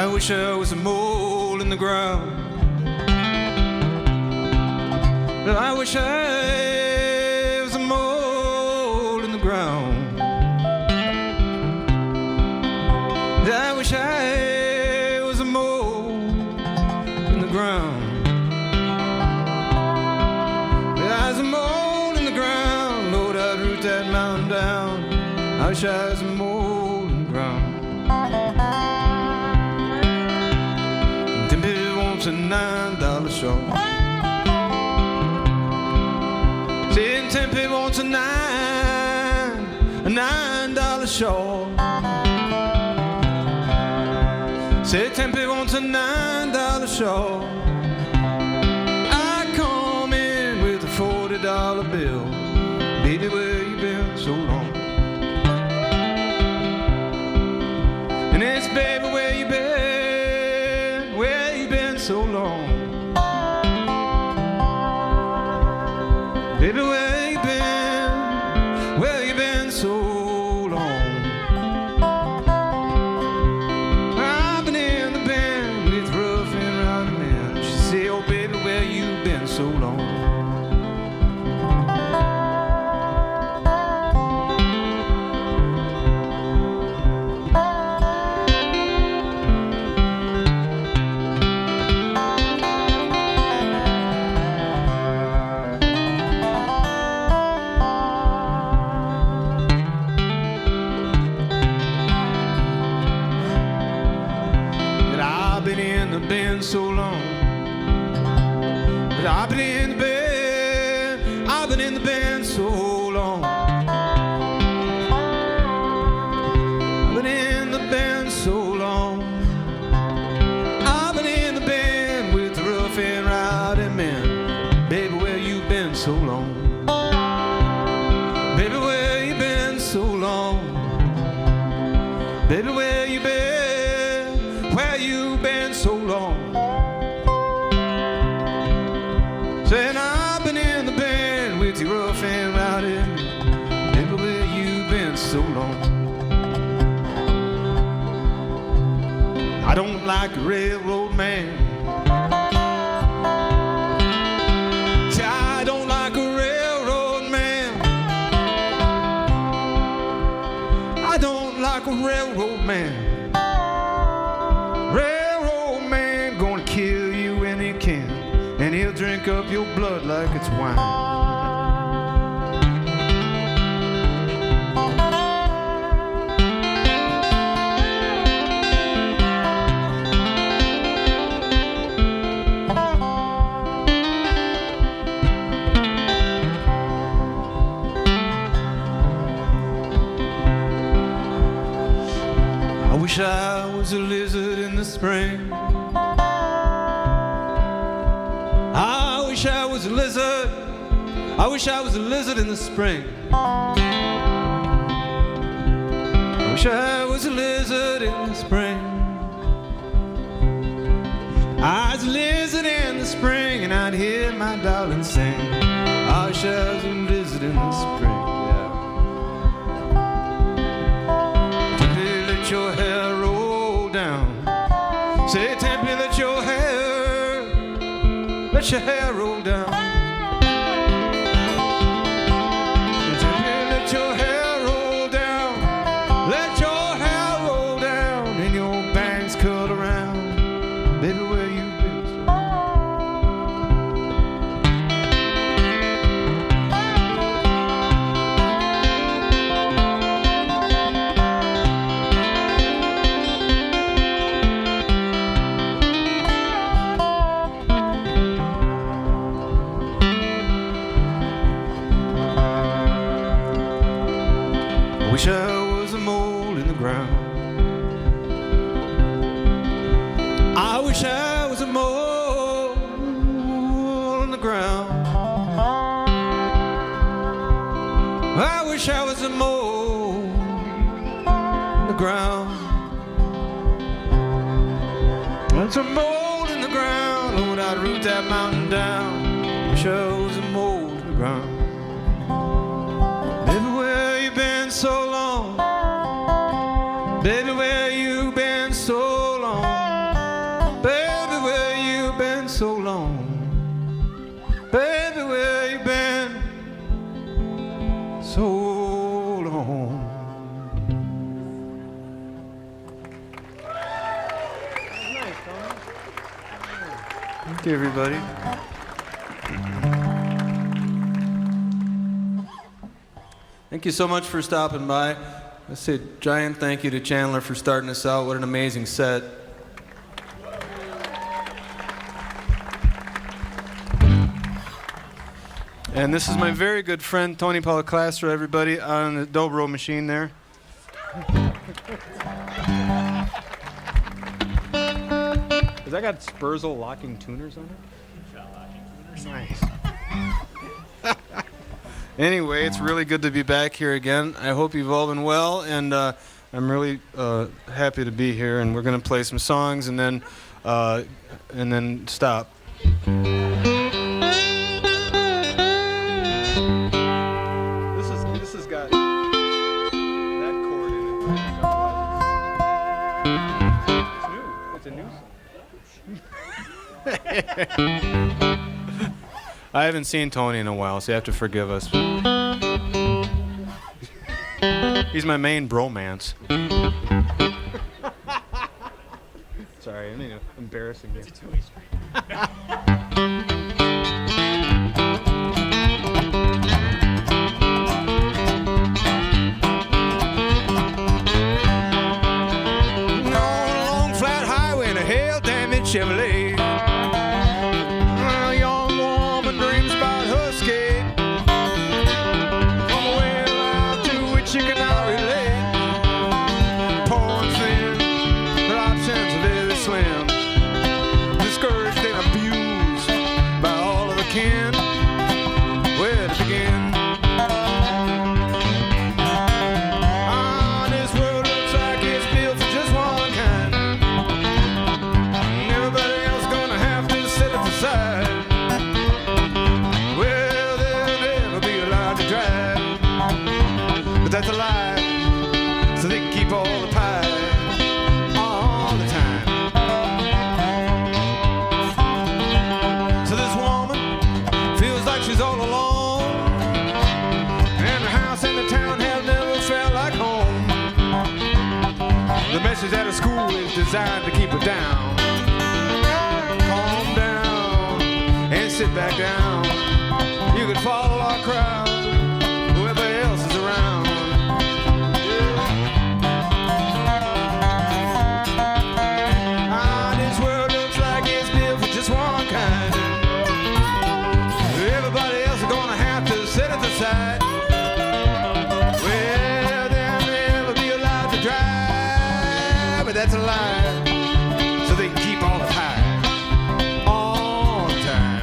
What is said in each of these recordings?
I wish I was a mole in the ground. I wish I was a mole in the ground. I wish I was a mole in the ground. If I was a mole in the ground, Lord, I'd root that mountain down. I wish I was a mole in the ground. Tempe wants a $9 show. Saying Tempe wants a $9 show. Say Tempe wants a $9 show. I come in with a $40 bill. Baby, where you been so long? And it's baby, where you been? Where you been so long? Baby, where you been? Where you been so long? I've been in the band with rough and rowdy men. She say, oh baby, where you been so long? Been so long, but I've been in the band, I've been in the band so long. I've been in the band so long. I've been in the band with the rough and rowdy men. Baby, where you been so long? Baby, where you been so long? Baby, where you been? Where you been so long? Saying I've been in the band with you rough and rowdy. Baby, where you been so long? I don't like a railroad man. See, I don't like a railroad man. I don't like a railroad man. And he'll drink up your blood like it's wine. I wish I was a lizard in the spring. I wish I was a lizard. I wish I was a lizard in the spring. I wish I was a lizard in the spring. I was a lizard in the spring and I'd hear my darling sing. I wish I was a lizard in the spring. Yeah. Tempe, let your hair roll down. Say, Tempe, let your hair roll down. Tempe, let your hair roll down. Let your hair roll down and your bangs curl around. Baby, where you been? Wish I was a mole in the ground. I wish I was a mole in the ground. I wish I was a mole in the ground. There's a mole in the ground. Lord, I'd root that mountain down. Wish I was a mole in the ground. Baby, where you been so long? Baby, where you been so long? Thank you, everybody. Thank you so much for stopping by. I say a giant thank you to Chandler for starting us out. What an amazing set. And this is my very good friend, Tony Polecastro, everybody, on the dobro machine there. Has that got Spurzle locking tuners on it? Nice. Anyway, it's really good to be back here again. I hope you've all been well, and I'm really happy to be here. And we're going to play some songs and then stop. This has got that chord in it. It's new. It's a new song. I haven't seen Tony in a while, so you have to forgive us. He's my main bromance. Sorry, I'm embarrassing you. It's a two-way street. Long flat highway in a hail-damaged Chevrolet. That's a lie, so they can keep all the pie all the time. So this woman feels like she's all alone, and the house and the town have never felt like home. The message at her school is designed to keep her down. Calm down and sit back down. You could follow our crowd, whoever else is around. Well, they'll never be allowed to drive, but that's a lie, so they can keep all the pie all the time.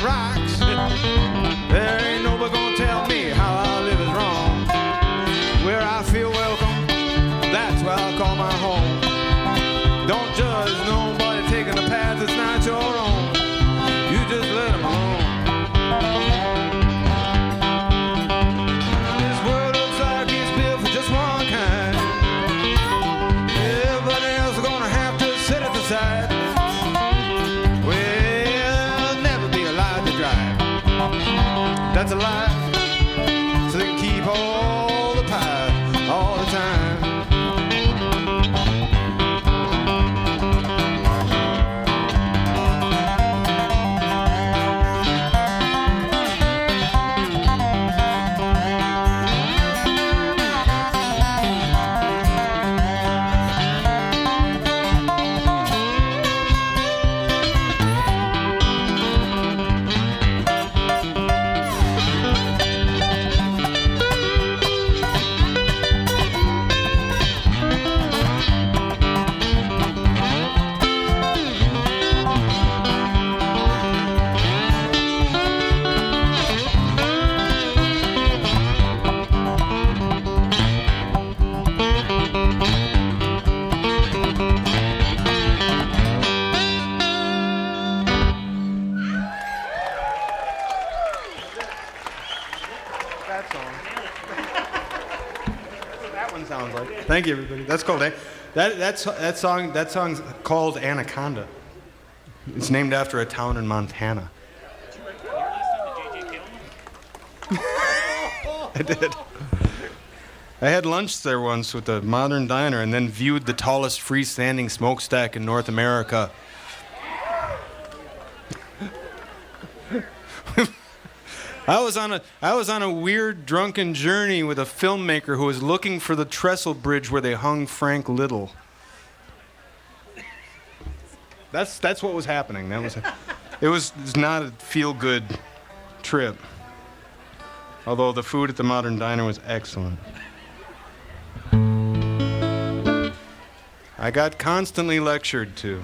Rocks. There ain't nobody gonna tell me how I live is wrong. Where I feel welcome, that's where I call my home. Don't judge nobody taking the path that's not your own. You just let them alone. This world looks like it's built for just one kind. Everybody else is gonna have to sit at the side. That's a lie, so they can keep all the pie all the time. Thank you, everybody. That's called that song's called Anaconda. It's named after a town in Montana. I did. I had lunch there once with a modern diner and then viewed the tallest freestanding smokestack in North America. I was on a weird drunken journey with a filmmaker who was looking for the trestle bridge where they hung Frank Little. That's what was happening. It was not a feel-good trip. Although the food at the Modern Diner was excellent. I got constantly lectured to.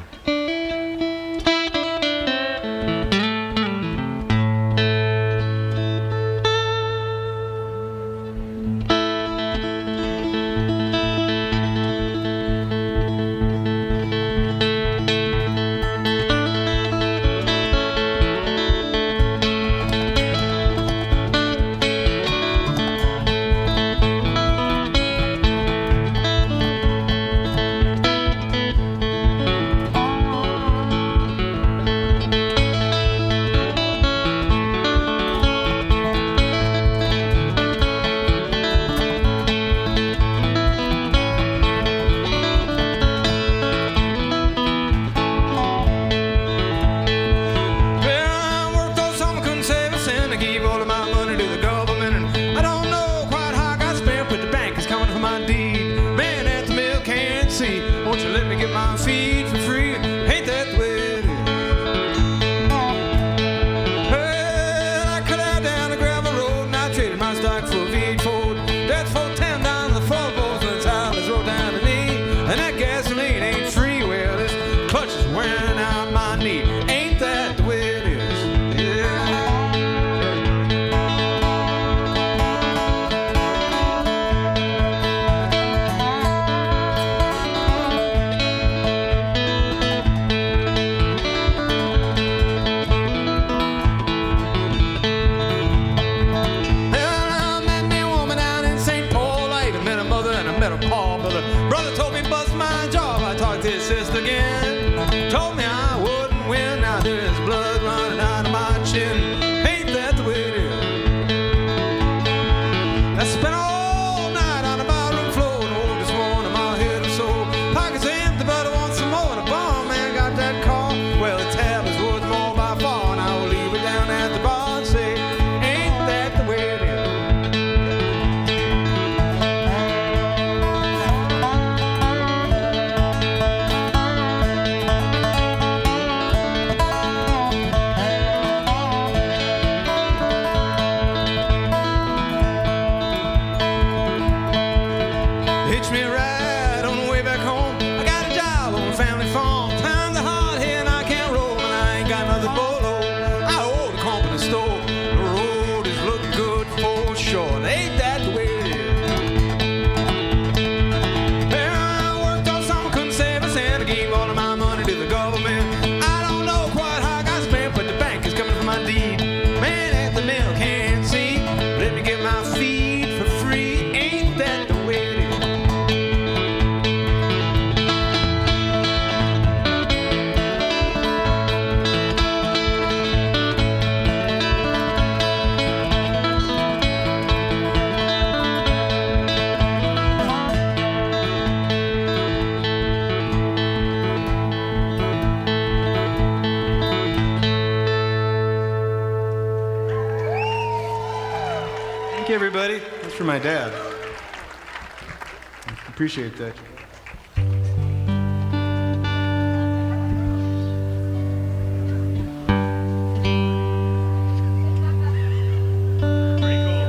Everybody, that's for my dad. Appreciate that.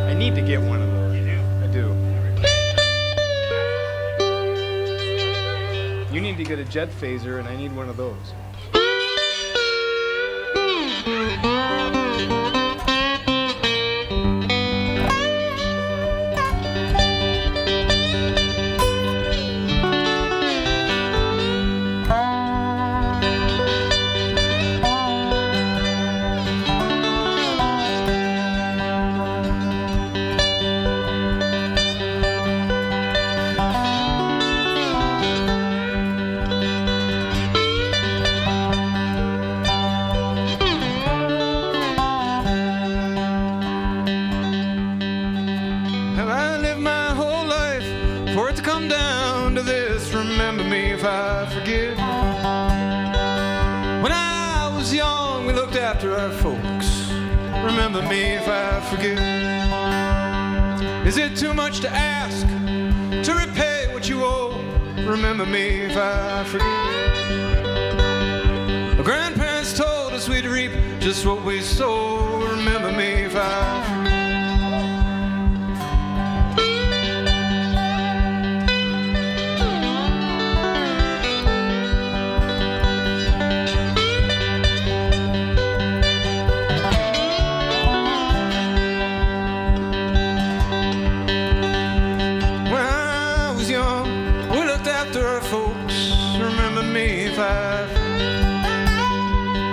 I need to get one of those. You do? I do. You need to get a jet phaser, and I need one of those. if I forget. When I was young, we looked after our folks. Remember me if I forget. Is it too much to ask to repay what you owe? Remember me if I forget. Our grandparents told us we'd reap just what we sow. Remember me if I forget.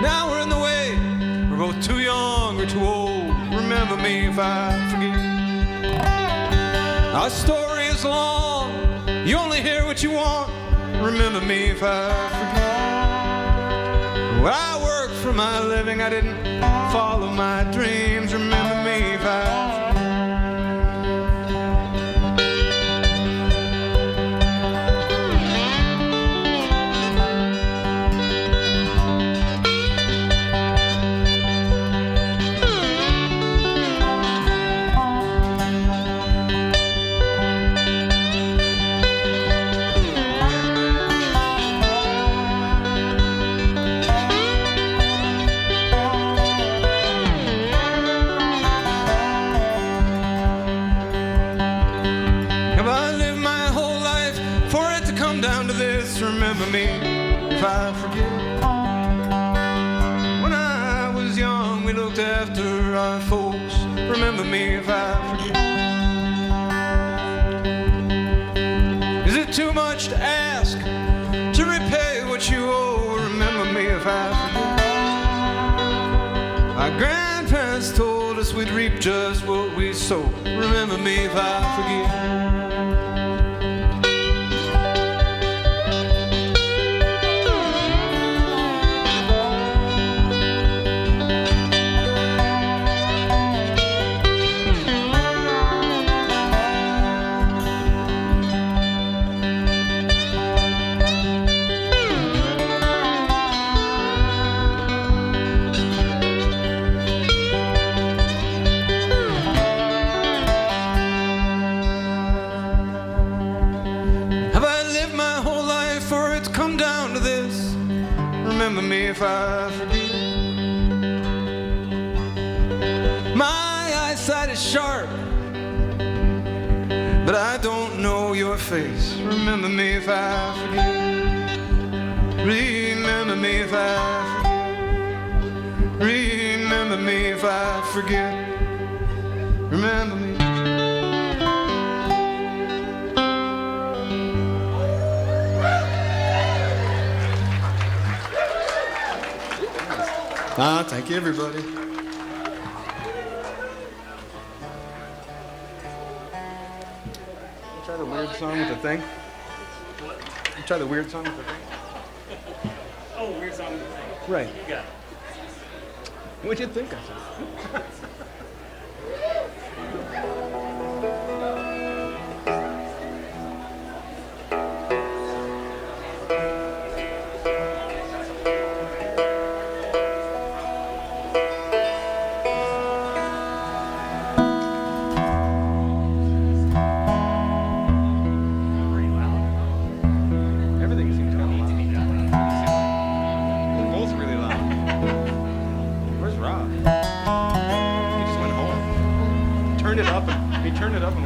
Now we're in the way, we're both too young or too old. Remember me if I forget. Our story is long, you only hear what you want. Remember me if I forget. When I worked for my living, I didn't follow my dreams. Remember me if I forget. Remember me if I forget. When I was young, we looked after our folks. Remember me if I forget. Is it too much to ask to repay what you owe? Remember me if I forget. Our grandparents told us we'd reap just what we sow. Remember me if I forget. Remember me if I forget. My eyesight is sharp, but I don't know your face. Remember me if I forget. Remember me if I forget. Remember me if I forget. Remember me. Thank you, everybody. Try the weird song with the thing. Try the weird song with the thing. Oh, weird song with the thing. Right. You got it. What'd you think I said? Turn it up and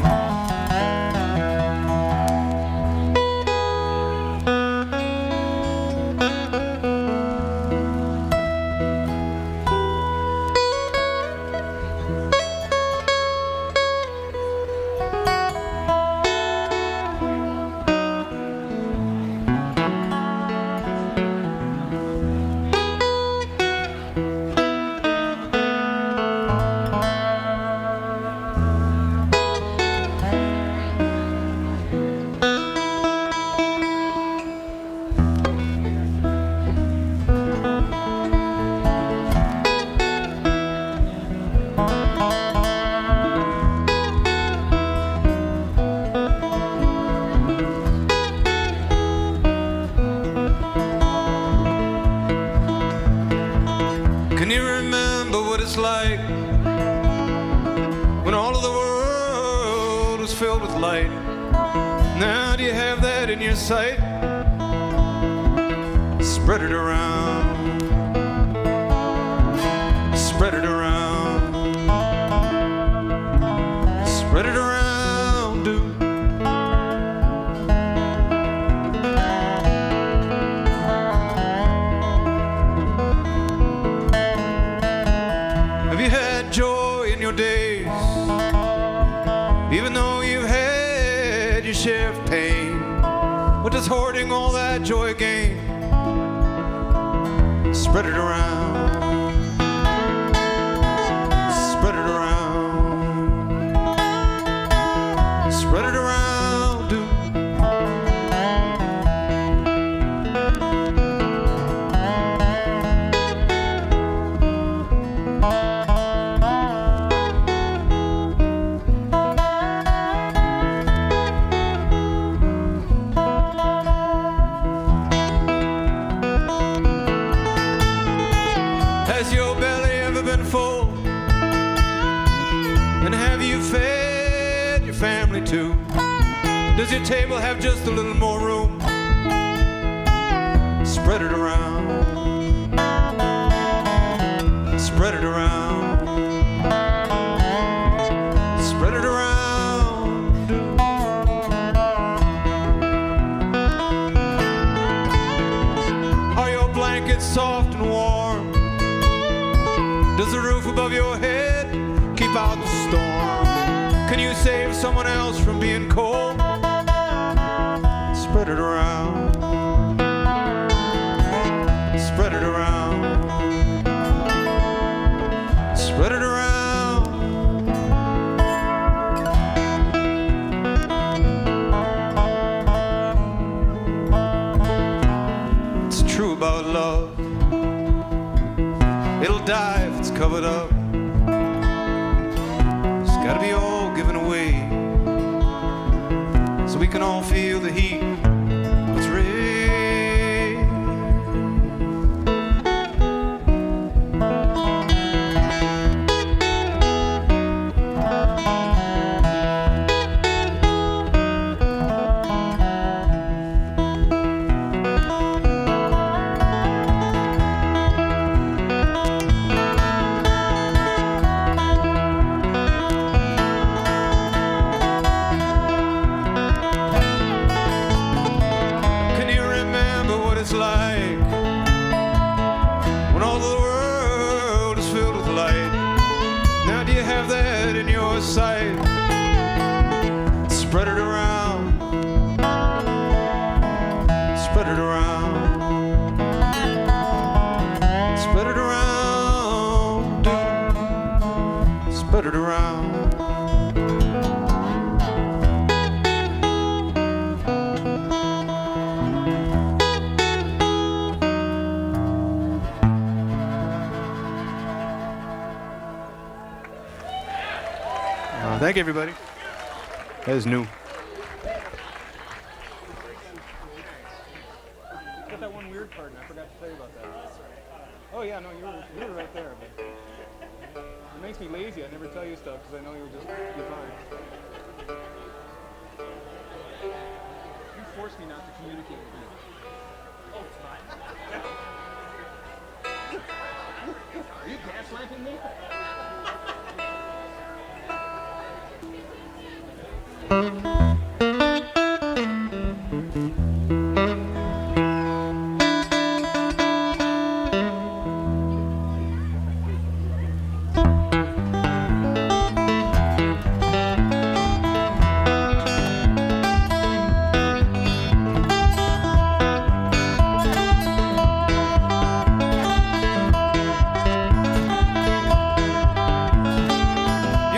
in your sight. Spread it around. Spread it around. Spread it around, dude. Have you had joy in your days? Even though you've had your share of pain, what does hoarding all that joy gain? Spread it around. Spread it around. Spread it around, dude. Has your belly ever been full? And have you fed your family too? Does your table have just a little more room? Spread it around. Spread it around. Spread it around, dude. Are your blankets soft and warm? Does the roof above your head keep out the storm? Can you save someone else from being cold? Spread it around. Spread it around. Spread it around. It's true about love. It'll die if it's covered up. It's gotta be all given away, so we can all feel the heat. It's real. Can you remember what it's like when all the world is filled with light? Now do you have that in your sight? Spread it around. Spread it around. Spread it around, dude. Spread it around. Thank you, everybody. That is new. Got that one weird part, and I forgot to tell you about that. Oh yeah, no, you were right there. But it makes me lazy. I never tell you stuff because I know you're fine. You forced me not to communicate with you. Oh, it's fine. Are you gaslighting me? You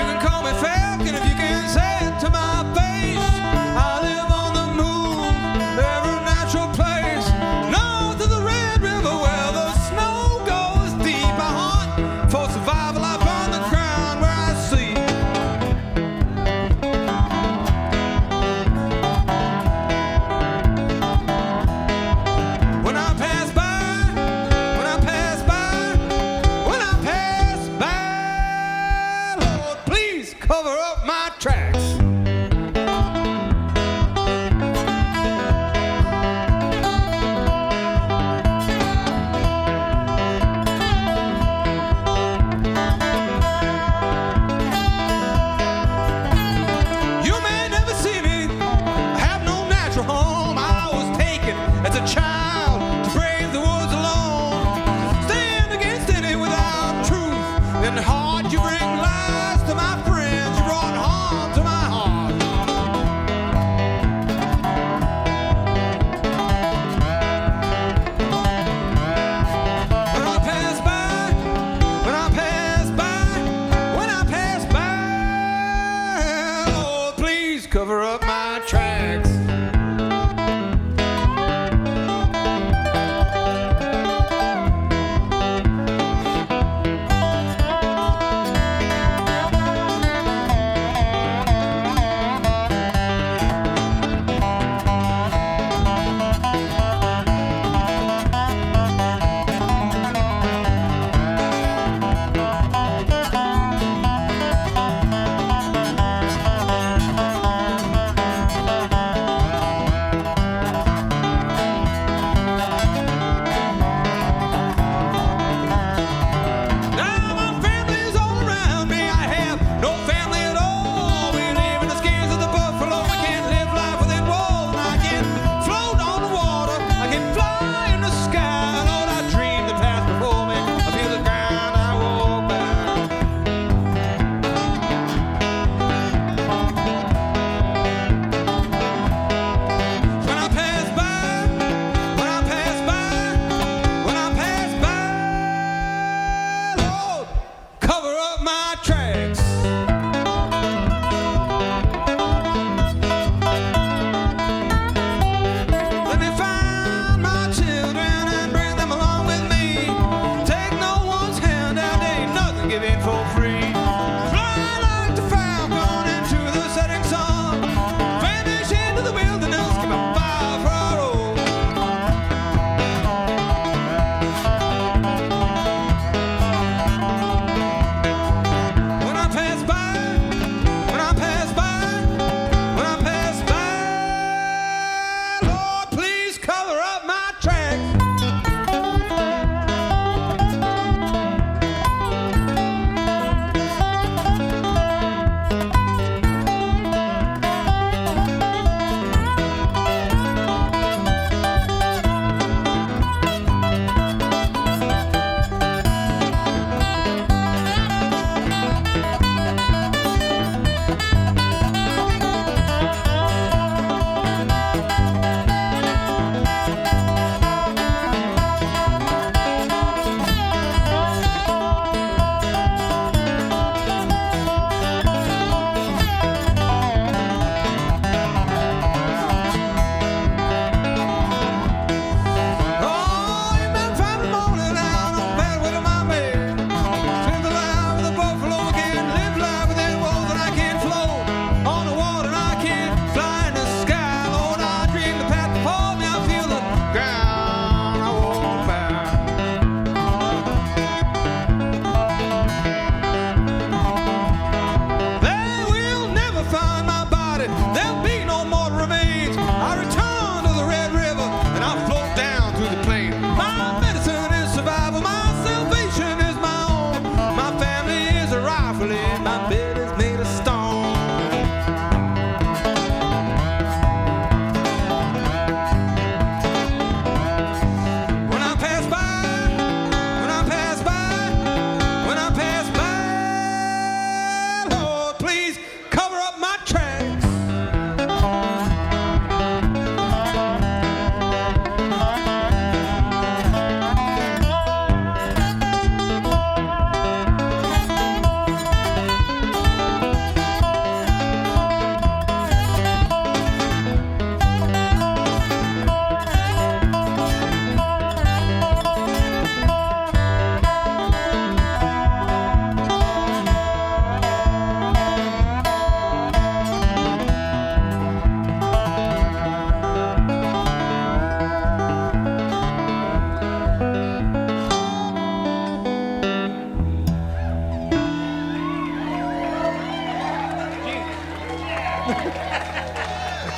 can call me fake, and if you can say it to my face,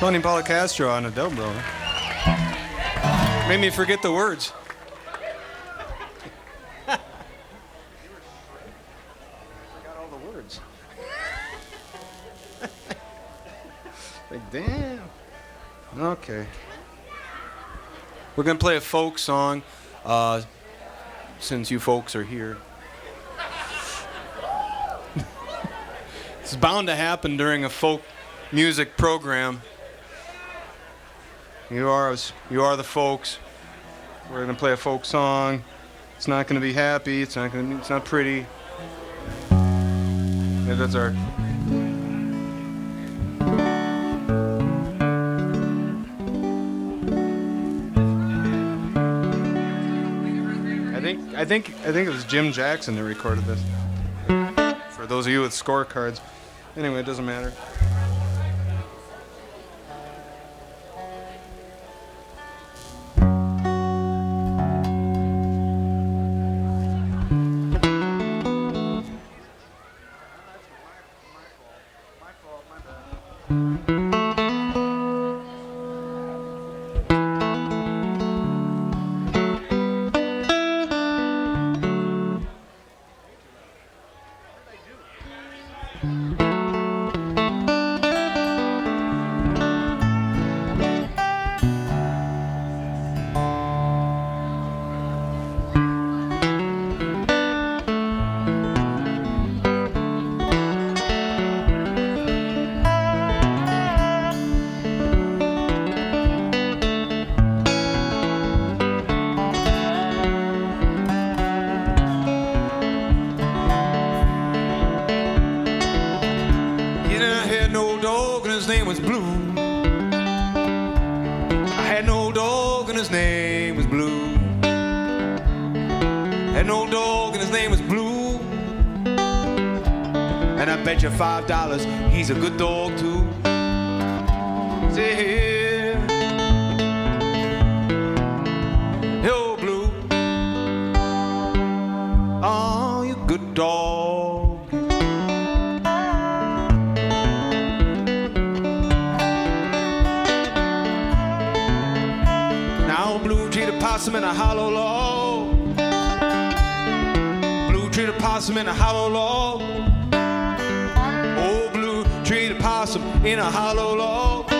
Tony Polecastro on a dobro. Made me forget the words. Forgot all the words. Like, damn. Okay. We're going to play a folk song since you folks are here. It's bound to happen during a folk music program. You are the folks. We're going to play a folk song. It's not going to be happy. It's not pretty. Yeah, that's our... I think it was Jim Jackson that recorded this. For those of you with scorecards. Anyway, it doesn't matter. His name was Blue. I had an old dog and his name was Blue. Had an old dog and his name was Blue. And I bet you $5 he's a good dog too. Say here, hey old Blue, oh you good dog. Possum in a hollow log. Blue treated possum in a hollow log. Oh, blue treated possum in a hollow log.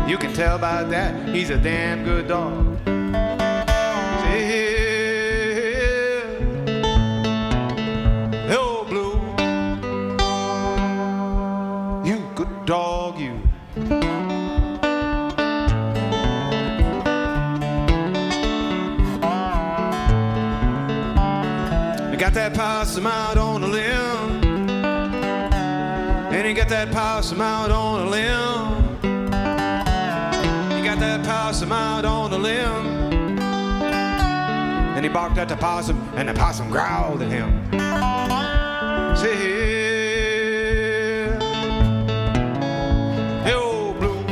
You can tell by that he's a damn good dog. Say, hey, oh, Blue, you good dog, you. Got that possum out on a limb, and he got that possum out on a limb. He got that possum out on a limb, and he barked at the possum, and the possum growled at him. Say, hey, old Blue,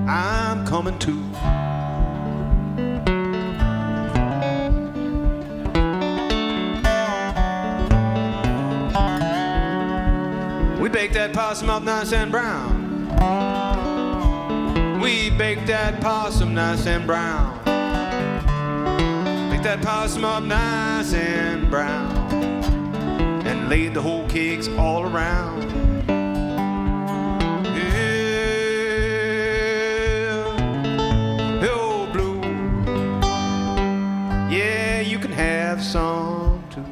I'm coming too. We baked that possum up nice and brown. We baked that possum nice and brown. Baked that possum up nice and brown, and laid the whole cakes all around. Yeah, hey, old Blue, yeah, you can have some too.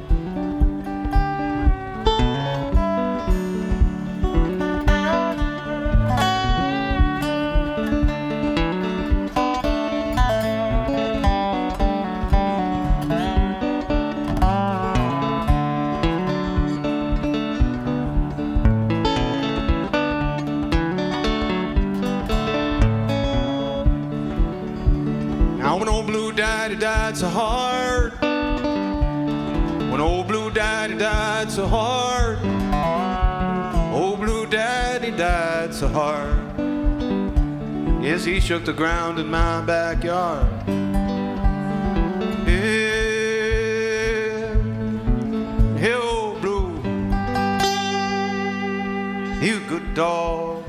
When old Blue died, he died so hard. When old Blue died, he died so hard. Old Blue died, he died so hard. Yes, he shook the ground in my backyard. Yeah, hey, old Blue, you good dog.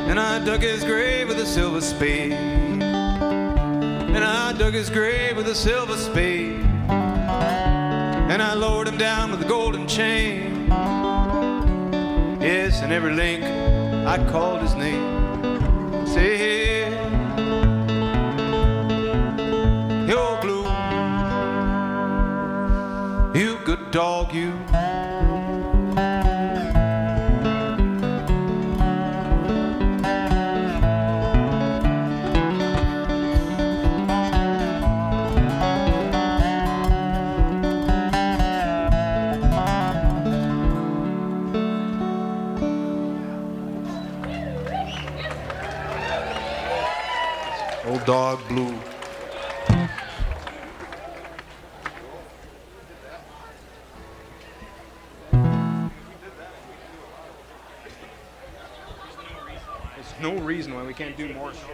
And I dug his grave with a silver spade. And I dug his grave with a silver spade. And I lowered him down with a golden chain. Yes, and every link I called his name. Say, hey, you're blue. You good dog, you. Old dog blue. There's no reason why we can't do more songs.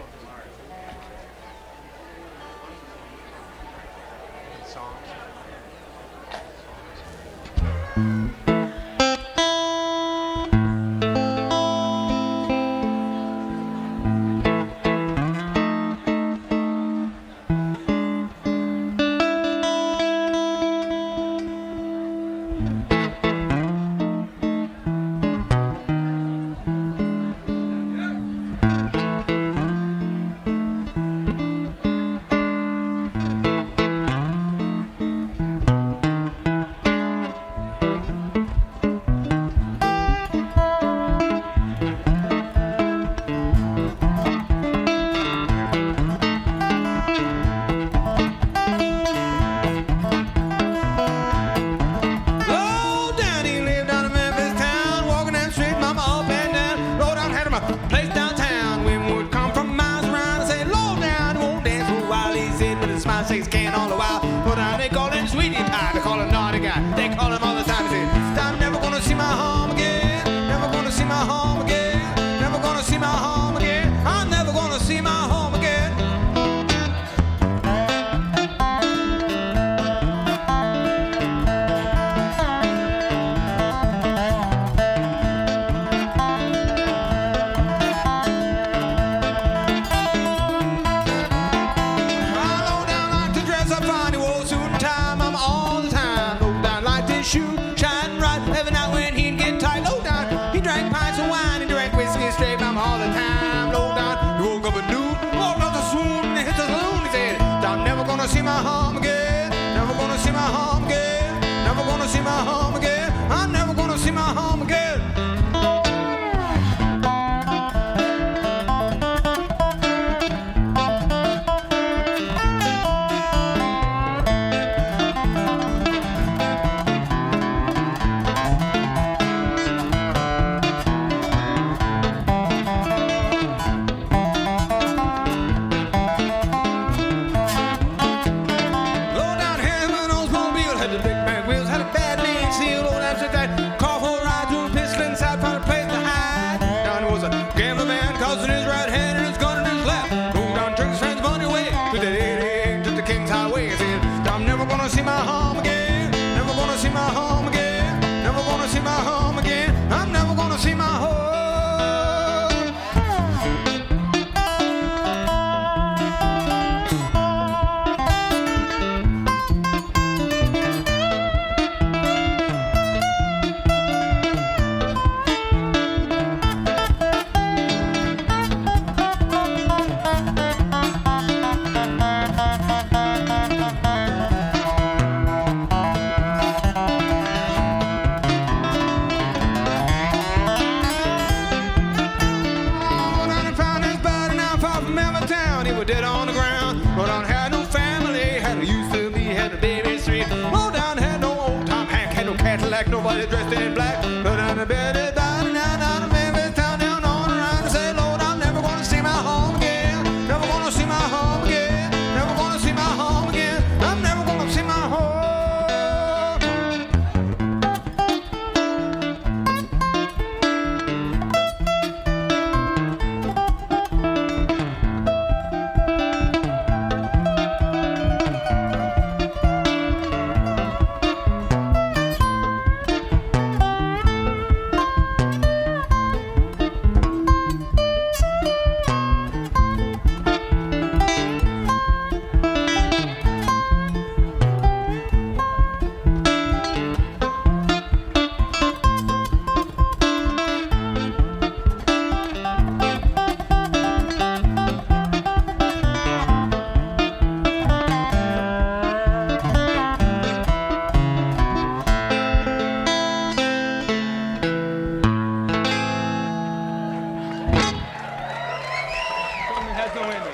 no ending.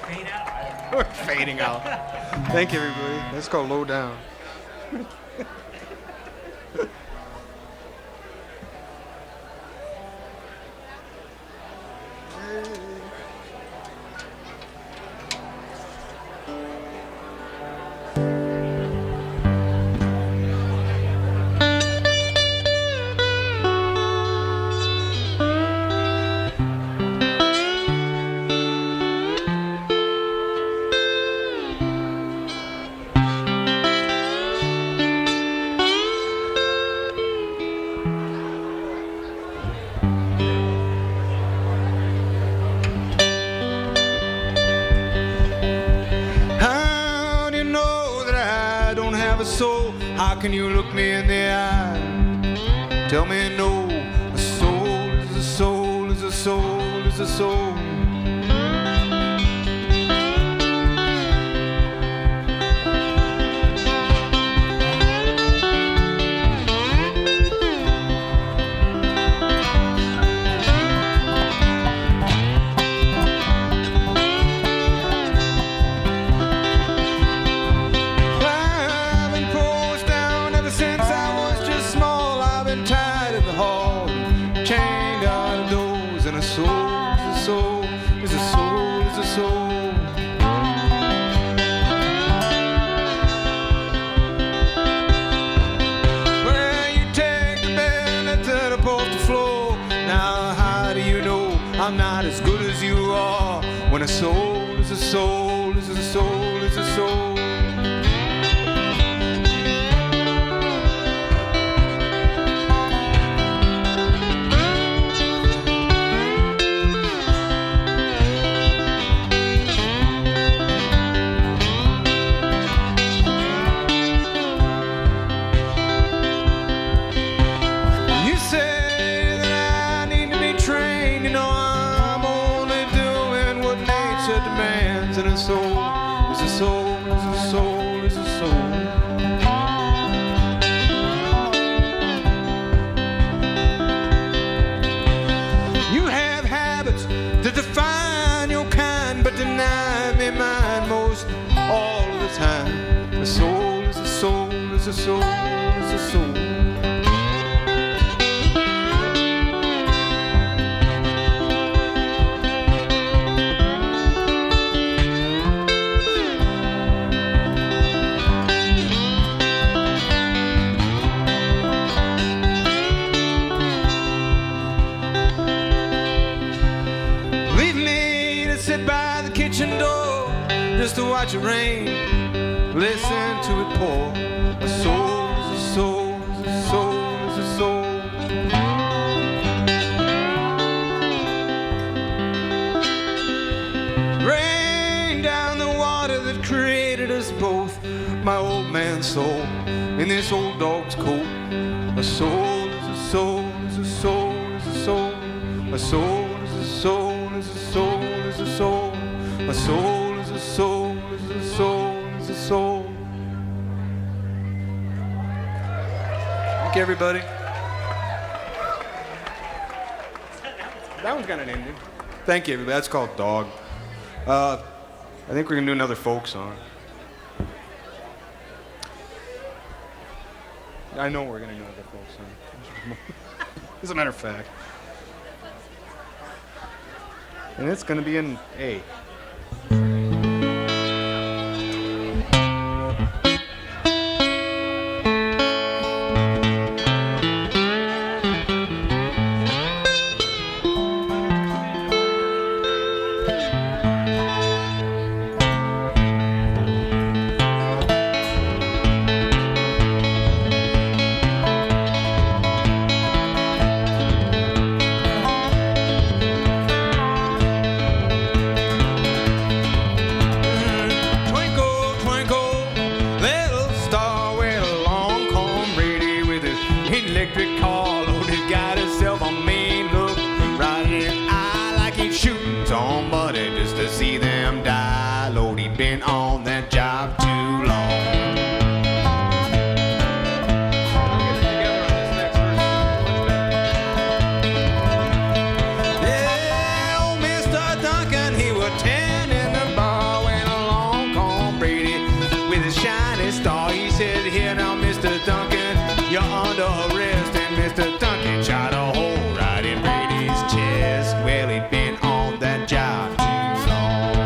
Fade out. We're fading out. Thank you, everybody. Let's go low down. How do you know that I don't have a soul? How can you look me in the eye? Tell me no, a soul is a soul is a soul is a soul. I've been closed down ever since I was just small. I've been tied in the hall, chained out of doors, and a soul is a soul is a soul is a soul. Well, you take the bed, let it up off the floor. Now how do you know I'm not as good as you are? When a soul is a soul is a soul is a soul. You say that I need to be trained. You know I'm only doing what nature demands. And a soul is a soul is a soul is a soul. You have habits that define your kind, but deny me mine most all of the time. A soul is a soul is a soul is a soul. Leave me to sit by the kitchen door just to watch it rain, listen to it pour. A soul is a soul is a soul is a soul. Rain down the water that created us both. My old man's soul in this old dog's coat. A soul is a soul is a soul is a soul. A soul is a soul is a soul is a soul. A soul is a soul is a soul is a soul. Thank you, everybody. That one's got an ending. Thank you, everybody. That's called Dog. I think we're gonna do another folk song. I know we're gonna do another folk song. As a matter of fact. And it's gonna be in A. Mr. Duncan shot a hole right in Brady's chest. Well, he'd been on that job too long.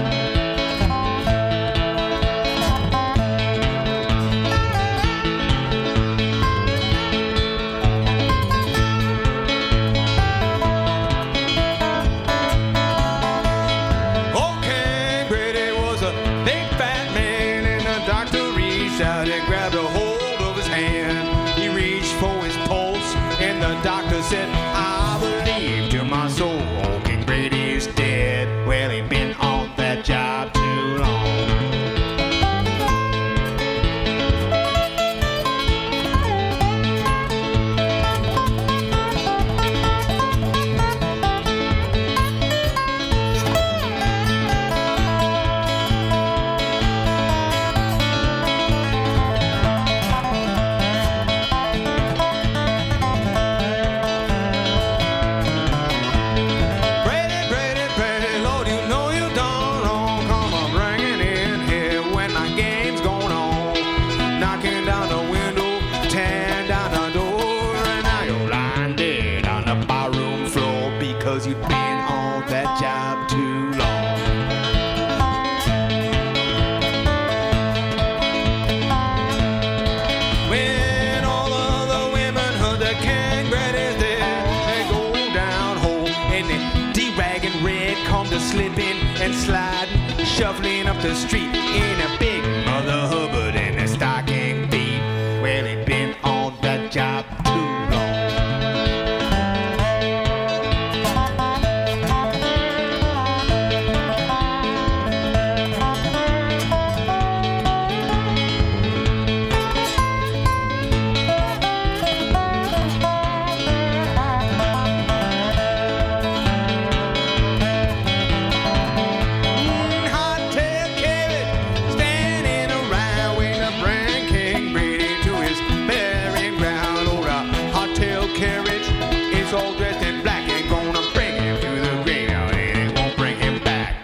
Okay, Brady was a big fat man, and the doctor reached out and grabbed a hold of his hand. He reached for his pulse, and the doctor said, I believe to my soul, old King Brady's dead. Well, he'd been on that job too long. Brady, Brady, Brady, Lord, you know you done wrong. Come on, bringing in here when my game's going on. Knocking down the window, tearing down the door, and now you're lying dead on the barroom floor because you've been on that job too long. When all of the women heard the King Brady's dead, they go down home and they D-rag and red come to slipping and sliding, shuffling up the street in a big Mother Hubbard and a stocking feet. Well, he'd been on that job too long. Hot-tail carrot standing around waiting to bring King Brady to his burying ground. Oh, the hot-tail carriage is all dressed in black and gonna bring him to the graveyard and it won't bring him back.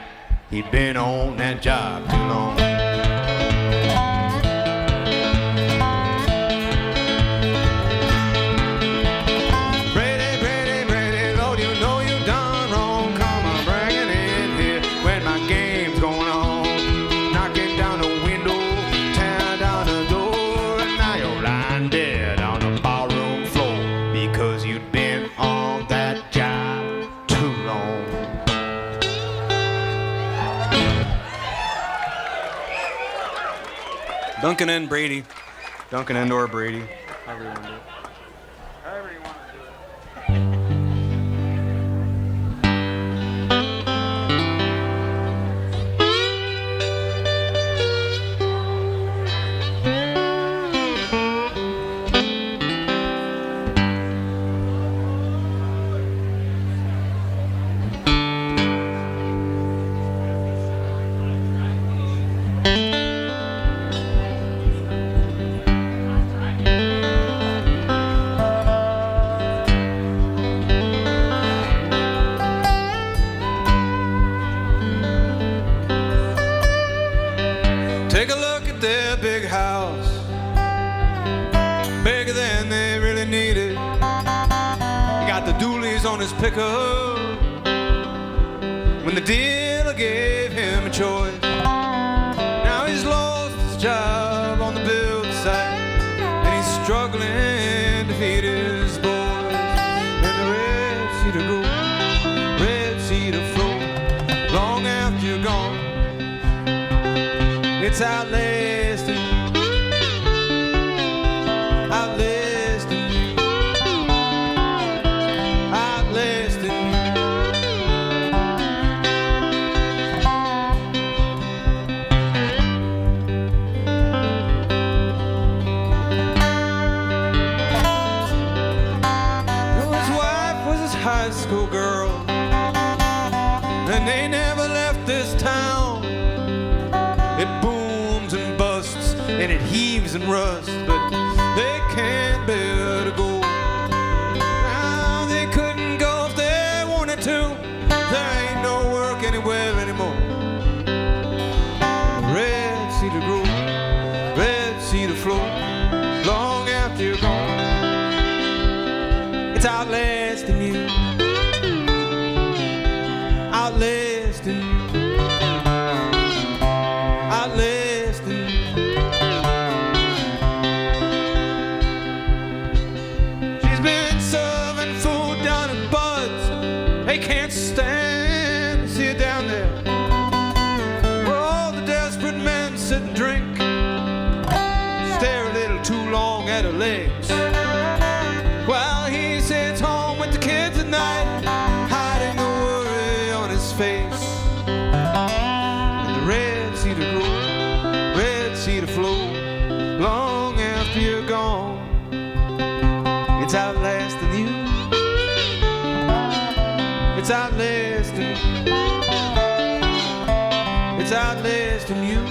He'd been on that job too long. Brady, Brady, Brady, Lord, you know you done wrong. Come on, bring it in here when my game's going on. Knocking down the window, tearing down the door, and now you're lying dead on the barroom floor because you'd been on that job too long. Duncan and Brady. Duncan and or Brady. However you want to do it. Take a look at their big house, bigger than they really needed. He got the dualies on his pickup when the dealer gave him a choice. Now he's lost his job on the build site, and he's struggling to feed his boys. And the red cedar grows, red cedar flows, long after you're gone. It's outlasting, outlasting, outlasting. His wife was his high school girl, and they never left this town. It booms and busts, and it heaves and rusts, but they can't bear to go. Now they couldn't go if they wanted to. There ain't no work anywhere anymore. Red cedar grows, red cedar flows, long after you're gone. outlasting you, outlasting you, outlasting you. She's been serving food down at Bud's. They can't stand to see her down there. All the desperate men sit and drink, stare a little too long at her legs, while he sits home with the kids at night, hiding the worry on his face. And the red cedar grow, red cedar flow, long after you're gone. It's outlasting you, it's outlasting, it's outlasting you.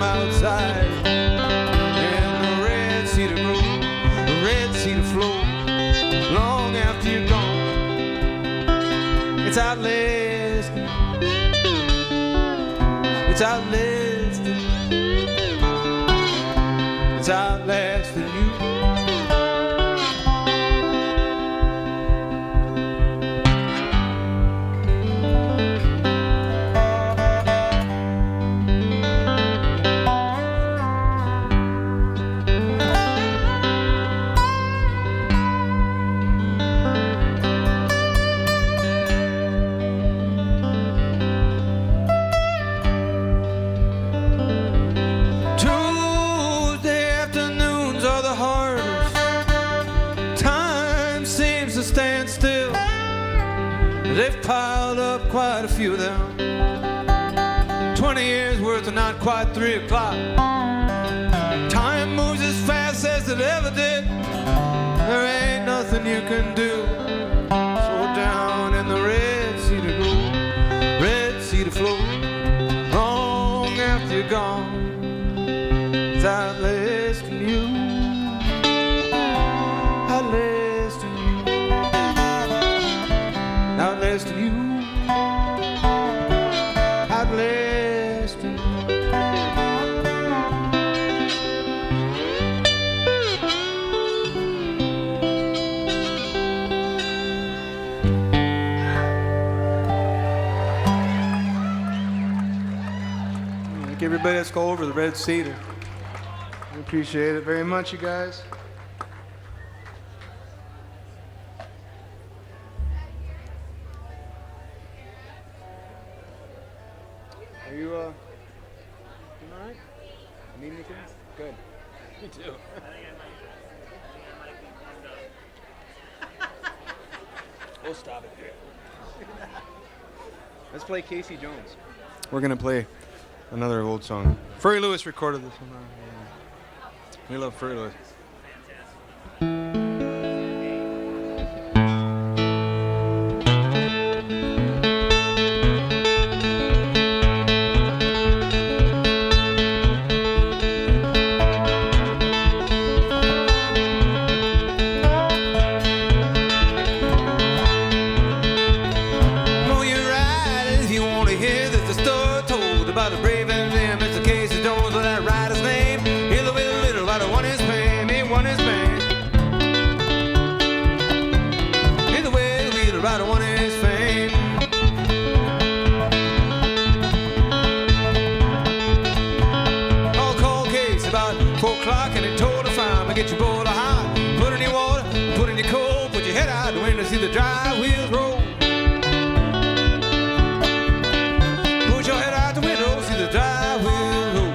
Outside, and the red cedar grow, the red cedar flow, long after you're gone. It's outlasting, it's outlasting, it's outlasting you. Stand still. They've piled up quite a few of them. 20 years worth of not quite 3 o'clock. Time moves as fast as it ever did. There ain't nothing you can do. So down in the red cedar grow, red cedar flow, long after you're gone. It's outlasting you, outlasting you, outlasting you, outlasting you. Thank everybody. Let's go over the red cedar. I appreciate it very much, you guys. Are you doing all right? Need anything? Good. Me too. We'll stop it here. Let's play Casey Jones. We're gonna play another old song. Furry Lewis recorded this one. We love Furry Lewis. About a brave and them, it's the Casey Jones with that rider's name. He'll the little rider won his fame, he won his fame. Either way, the little rider won his fame. All called Case about 4 o'clock and he told her farm, get your bowl of hot, put in your water, put in your coal, put your head out the window, see the dry wheels roll. Put your head out the window, see the dry wheel roll.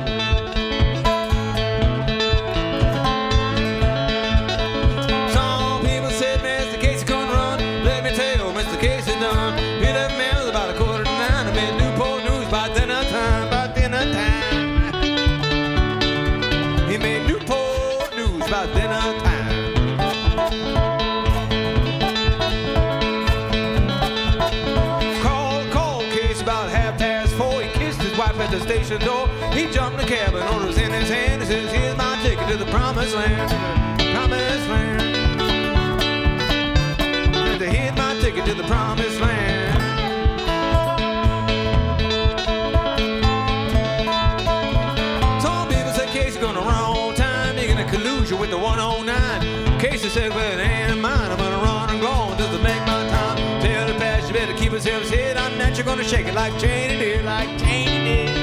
Some people said Mr. Casey couldn't run. Let me tell Mr. Casey done. He left me with about 8:45 and made Newport news by dinner time, by dinner time. He made Newport news by dinner time. at the station door. He jumped in the cab and orders in his hand. He says, here's my ticket to the promised land. Promised land. Here's my ticket to the promised land. Some people say Casey's gonna run all time. You're gonna collusion with the 109. Casey said, well, it ain't mine. I'm gonna run and go just to make my time. Tell the past you better keep yourself hid. I'm not, you're gonna shake it like Cheney did, like Cheney did.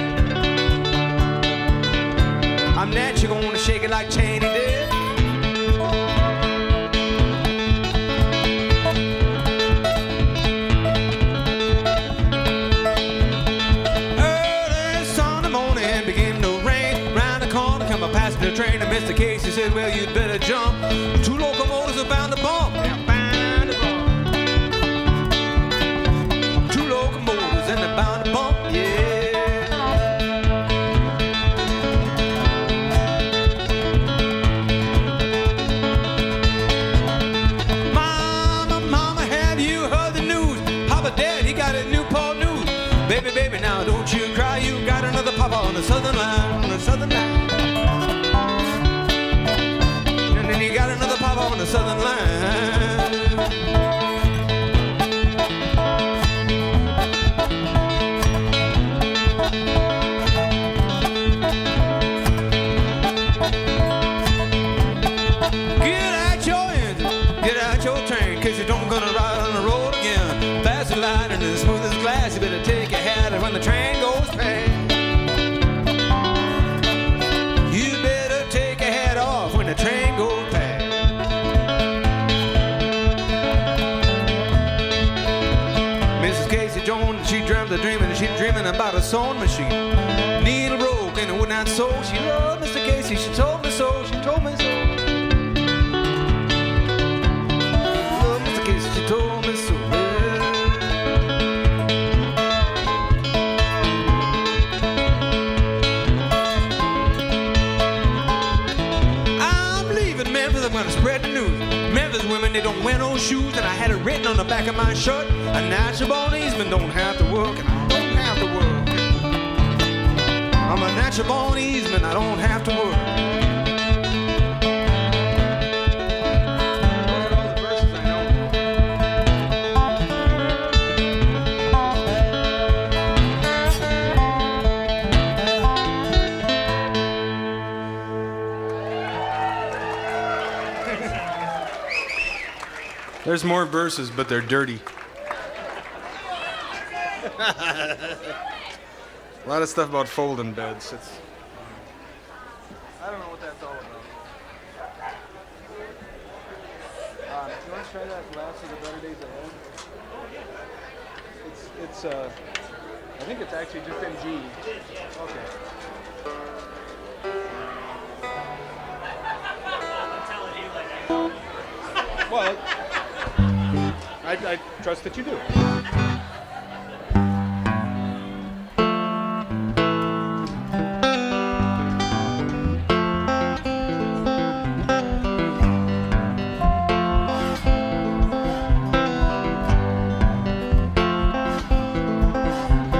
I'm not, you're gonna shake it like Cheney did. Early Sunday morning begin to rain. Round the corner come a passenger train, and Mr. Casey said, well, you'd better jump. Two locomotives are bound to bump. Yeah, bound to bump. Two locomotives and they're bound to bump, yeah. Mama, have you heard the news? Papa Dad, he got a Newport News. Baby, baby, now don't you cry. You got another papa on the southern line, on the southern line. And then you got another papa on the southern line. Get out your engine, get out your train, 'cause you don't gonna ride on the road again. Fast as light and as smooth as glass. You better take your hat when the train goes past. You better take your hat off when the train goes past. Mrs. Casey Jones, she dreamt a dream, and she's dreaming about a sewing machine. Needle broke and it would not sew. She loved Mr. Casey, she told me so, she told me so. Loved Mr. Casey, she told me so. I'm leaving Memphis, I'm gonna spread the news. Memphis women, they don't wear no shoes, and I had it written on the back of my shirt. A natural born Eastman don't have to work, and I don't have to work. I'm a natural born Eastman, I don't have to work. Those are all the verses I know. There's more verses, but they're dirty. A lot of stuff about folding beds. I don't know what that's all about. Do you want to try that Last of the Better Days Ahead? It's I think it's actually just in G. Okay. Well, I trust that you do.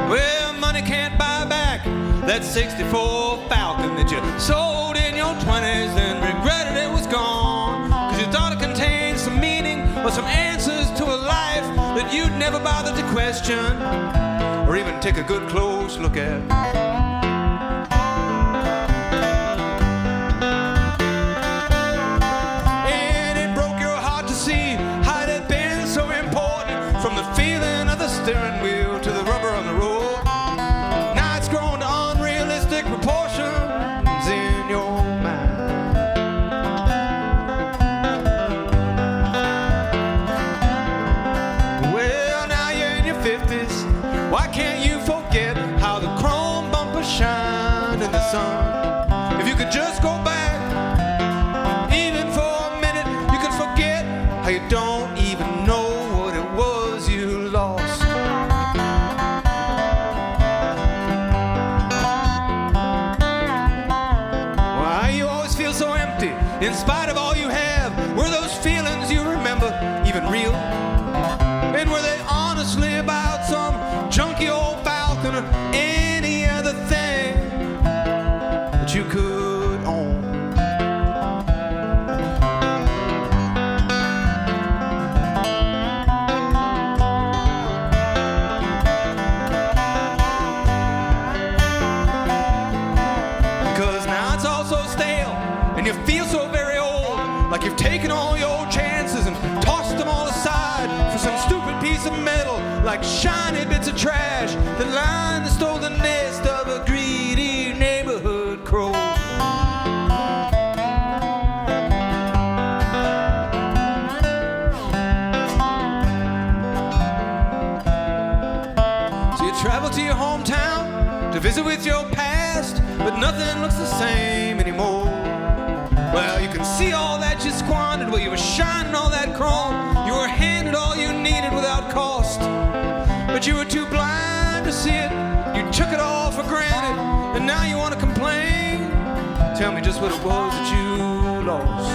Well, money can't buy back that 64 Falcon that you sold in your 20s and regretted it was gone. 'Cause you thought it contained some meaning or some answers to a life that you'd never bothered to question or even take a good close look at. And it broke your heart to see how it had been so important, from the feeling of the steering wheel to the rubber on the road. Now it's grown to unrealistic proportions in your mind. Well, now you're in your 50s. Why can't you forget how the chrome bumpers shine in the sun? If you could just go back, even for a minute, you could forget how you don't even know what it was you lost. Why you always feel so empty in spite of all you have? Were those feelings you remember even real? And were they honestly about some junky old Falcon or any other thing? like shiny bits of trash that line the stolen nest of a greedy neighborhood crow. So you travel to your hometown to visit with your past, but nothing looks the same anymore. Well, you can see all that you squandered while you were shining all that chrome. You were handed all you needed without cost, but you were too blind to see it. You took it all for granted, and now you want to complain. Tell me just what it was that you lost.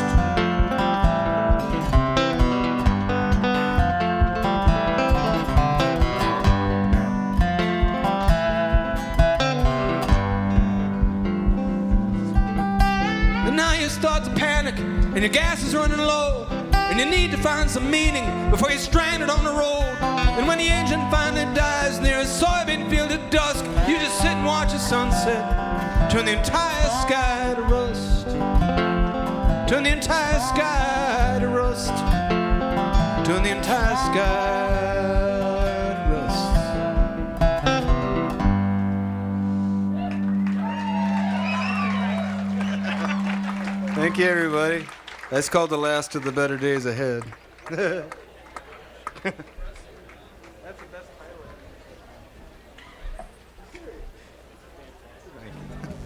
Start to panic and your gas is running low, and you need to find some meaning before you're stranded on the road. And when the engine finally dies near a soybean field at dusk, you just sit and watch the sunset turn the entire sky to rust. Turn the entire sky to rust. Turn the entire sky to rust. Thank you, everybody. That's called The Last of the Better Days Ahead. That's the best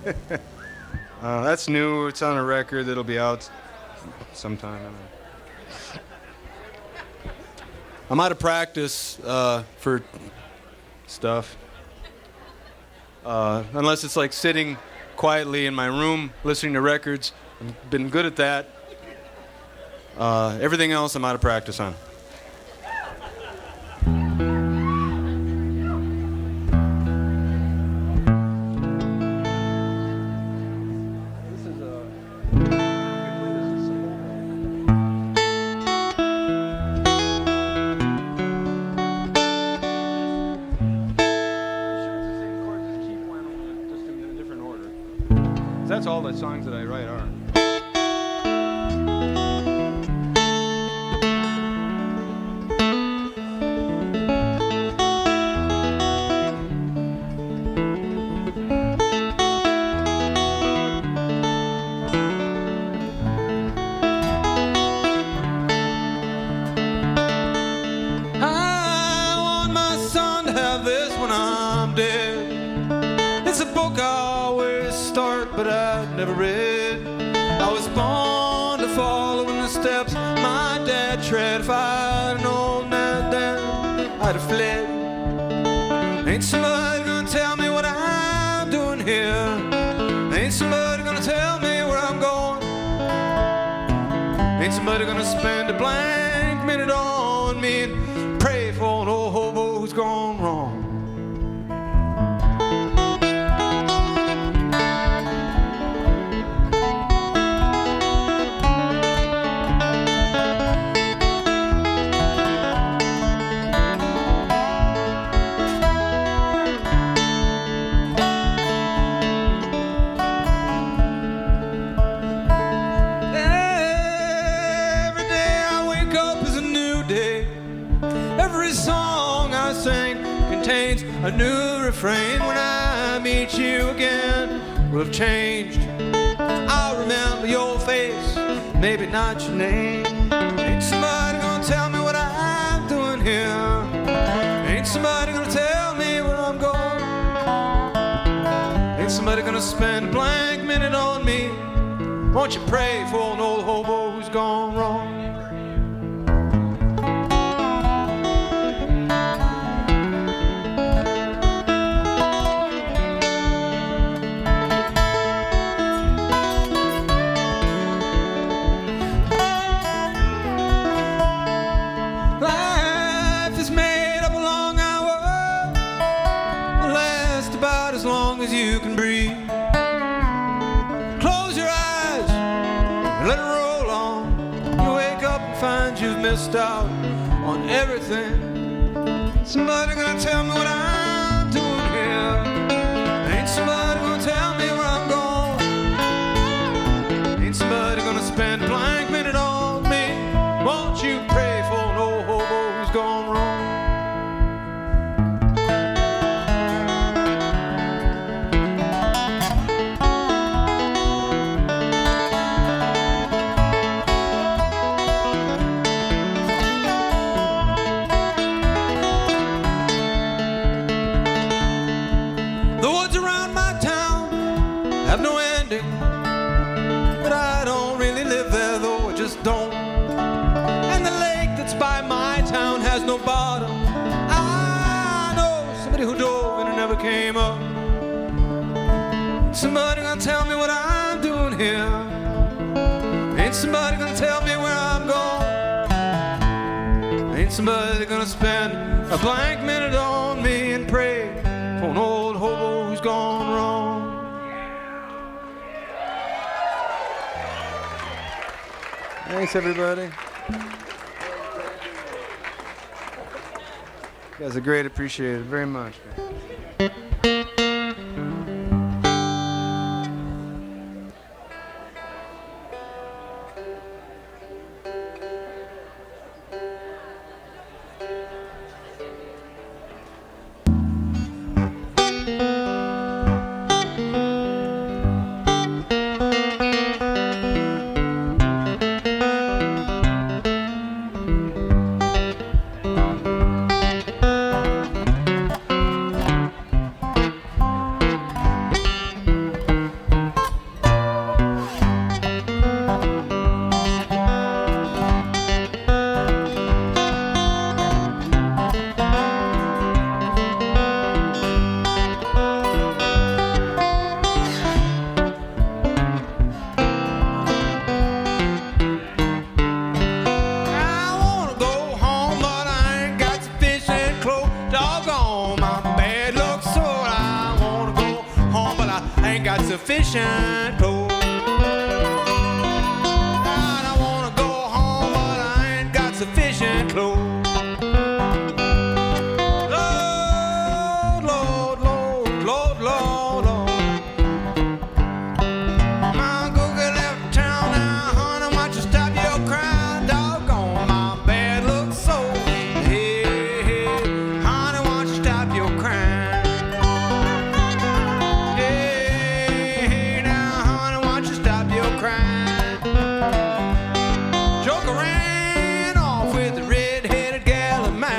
title. That's new. It's on a record that'll be out sometime. I'm out of practice for stuff. Unless it's like sitting quietly in my room listening to records. I've been good at that. Everything else I'm out of practice on. That's all the songs that I write are. I want my son to have this when I'm dead. It's a book I always start, but I never read. I was born to follow in the steps my dad tread. If I'd known that then I'd have fled. Ain't somebody gonna tell me what I'm doing here. Ain't somebody gonna tell me where I'm going. Ain't somebody gonna spend a blank minute on me and pray for an old hobo who's gone wrong. A new refrain. When I meet you again, will have changed. I'll remember your face, maybe not your name. Ain't somebody gonna tell me what I'm doing here. Ain't somebody gonna tell me where I'm going. Ain't somebody gonna spend a blank minute on me. Won't you pray for an old hobo who's gone wrong? You can breathe. Close your eyes and let it roll on. You wake up and find you've missed out on everything. Somebody gonna tell me what I'm doing here. Ain't somebody gonna tell me where I'm going. Ain't somebody gonna spend a blank minute on me. Won't you pray for an old hobo who's gone wrong? somebody gonna tell me what I'm doing here? Ain't somebody gonna tell me where I'm going? Ain't somebody gonna spend a blank minute on me and pray for an old hobo who's gone wrong? Thanks, everybody. You guys are great. Appreciate it very much, man. Sufficient clothes. God, I wanna go home, but I ain't got sufficient clothes. Lord, Lord, Lord, Lord, Lord, Lord. My cookie left town now, honey, why don't you stop your crying? Doggone, my bad looks so. Hey, hey, honey, why don't you stop your crying? Joker ran off with the red-headed gal of mine.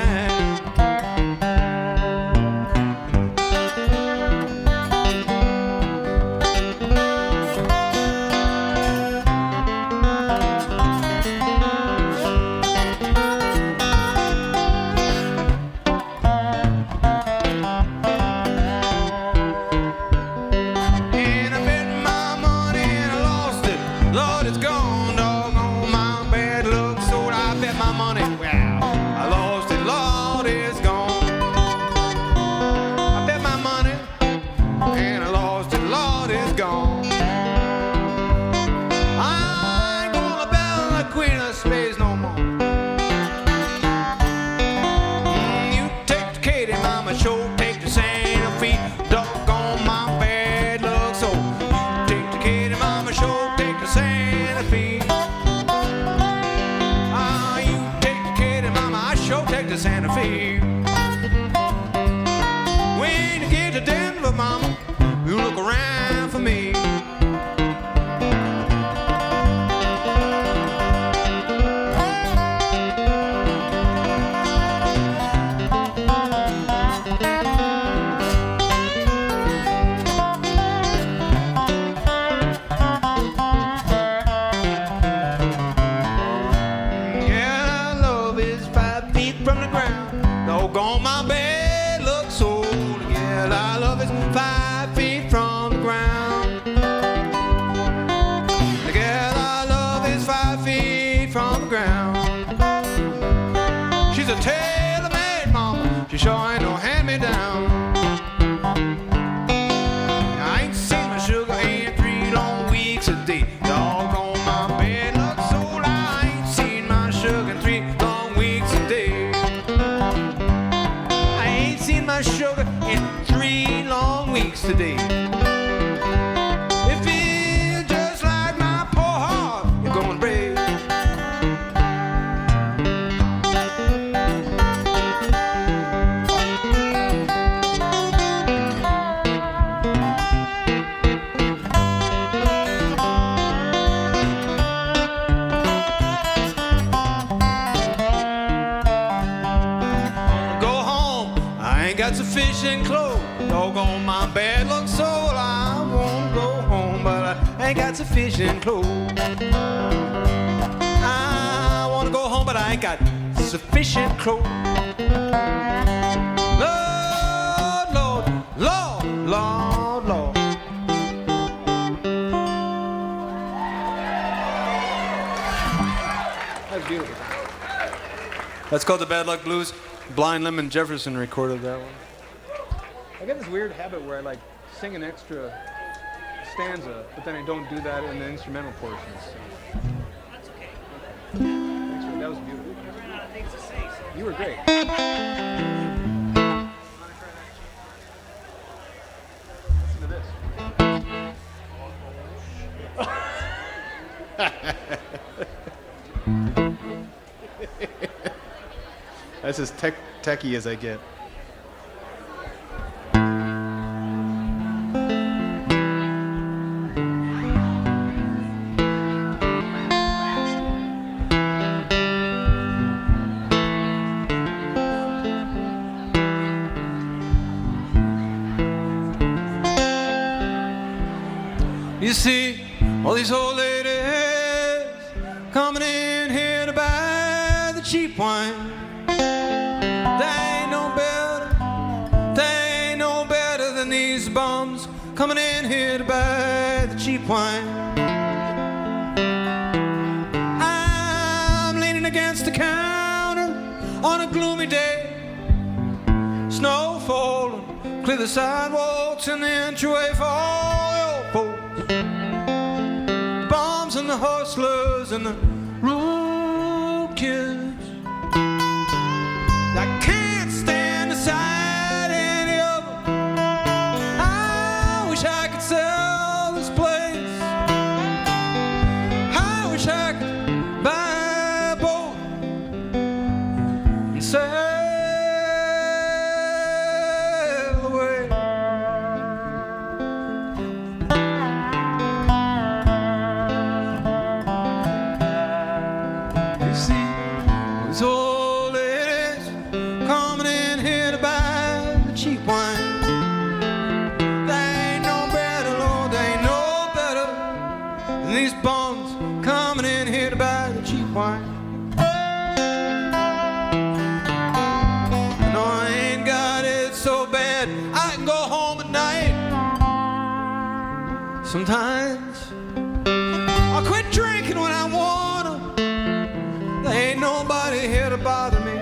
And I bet my money and I lost it. Lord, it's gone, doggone my bad luck. So I bet my money, well, I lost it. Lord, it's gone. I bet my money and I lost it. Lord, it's gone. I ain't gonna bet the Queen of Spades no more. You take the Katie, mama, sure take the Santa Fe. Doggone my bad luck. So you take the Katie, mama, sure take the Santa Fe. Ah, you take the Katie, mama, I sure take the Santa Fe. When you get to Denver, mama, you look around for me. Yeah, love is 5 feet from the ground. Doggone my bed looks so. Yeah, I love is 5 feet from the ground. Yeah, I love is 5 feet from the ground. She's a tailor-made mama. She sure ain't no hand-me-down. I ain't seen my sugar in 3 long weeks a day. Doggone my bed looks so. I ain't seen my sugar in 3 long weeks a day. I ain't seen my sugar in 3 long weeks today. It feels just like my poor heart is going to break. Go home, I ain't got sufficient clothes. Doggone my bad luck soul. I won't go home, but I ain't got sufficient clothes. I wanna go home, but I ain't got sufficient clothes. Lord, Lord, Lord, Lord, Lord. That's called the Bad Luck Blues. Blind Lemon Jefferson recorded that one. I get this weird habit where I like sing an extra stanza, but then I don't do that in the instrumental portions. So. That's okay. Thanks, Ray. That was beautiful. We ran out of things to say, so. You were great. Listen to this. That's as techie as I get. You see, all these old ladies coming in here to buy the cheap wine. They ain't no better, they ain't no better than these bums coming in here to buy the cheap wine. I'm leaning against the counter on a gloomy day. Snow falling, clear the sidewalks in the entryway for all the old folks. Bombs and the hustlers and the rude kids. I can't stand aside any of them. I wish I could sell this place. I wish I could buy a boat and sail away. You see, these old ladies coming in here to buy the cheap wine. They ain't no better, Lord, they ain't no better than these bums coming in here to buy the cheap wine. No, I ain't got it so bad I can go home at night. Sometimes I quit drinking when I wanna. There ain't nobody here to bother me.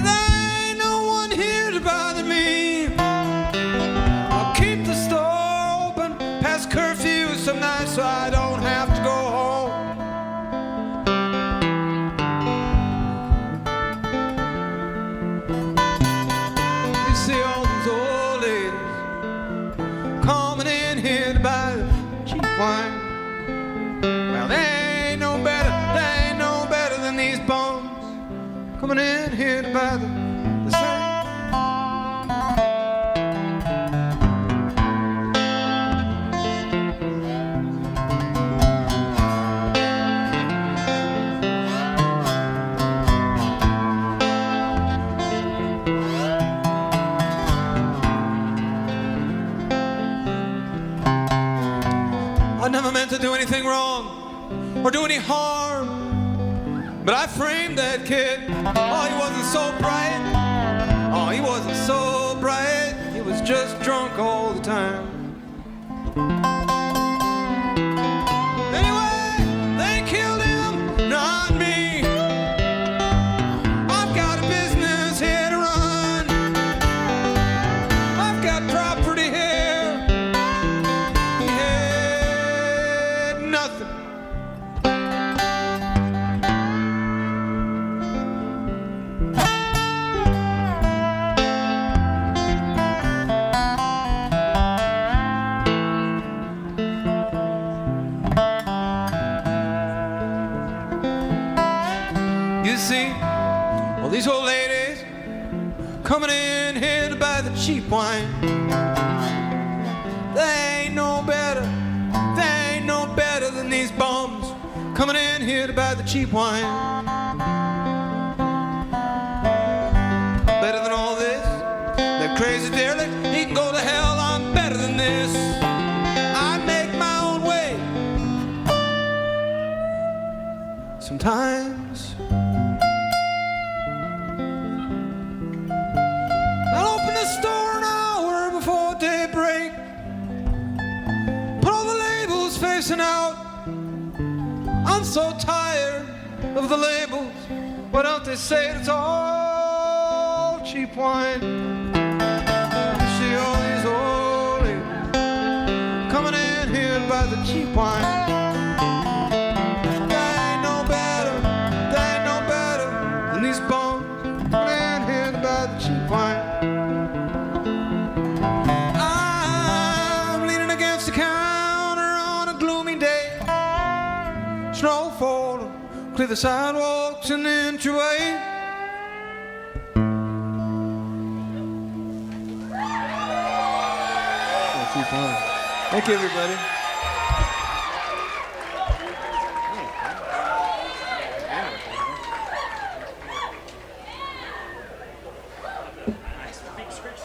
There ain't no one here to bother me. I'll keep the store open past curfew some nights so I don't have to go home. You see all these old ladies coming in here to buy the cheap wine. Well, they ain't no better than these bums coming in here to buy the same. I never meant to do anything wrong or do any harm, but I framed that kid. Oh, he wasn't so bright. Oh, he wasn't so bright. He was just drunk all the time. Anyway, they killed him, not me. I've got a business here to run. I've got property here. He had nothing. You see, all these old ladies coming in here to buy the cheap wine. They ain't no better, they ain't no better than these bums coming in here to buy the cheap wine. Better than all this, that crazy derelict, he can go to hell, I'm better than this. I make my own way. Sometimes I'll open the store an hour before daybreak, put all the labels facing out. I'm so tired of the labels. Why don't they say it's all cheap wine? You see all these old ladies coming in here to buy the cheap wine. They ain't no better than these bums coming in here to buy the cheap wine. I'm leaning against the counter on a gloomy day. Snow fall, clear the sidewalks and the entryway. Thank you, everybody. Nice big stretch.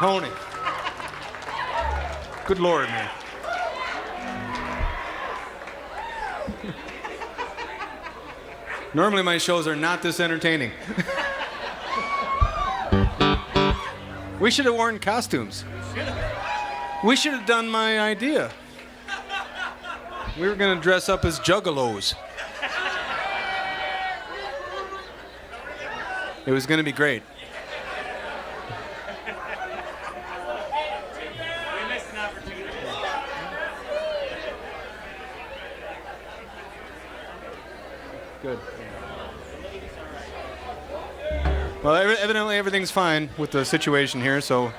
Tony. Good Lord, man. Normally my shows are not this entertaining. We should have worn costumes. We should have done my idea. We were going to dress up as juggalos. It was going to be great. We missed an opportunity. Good. Well, evidently everything's fine with the situation here, so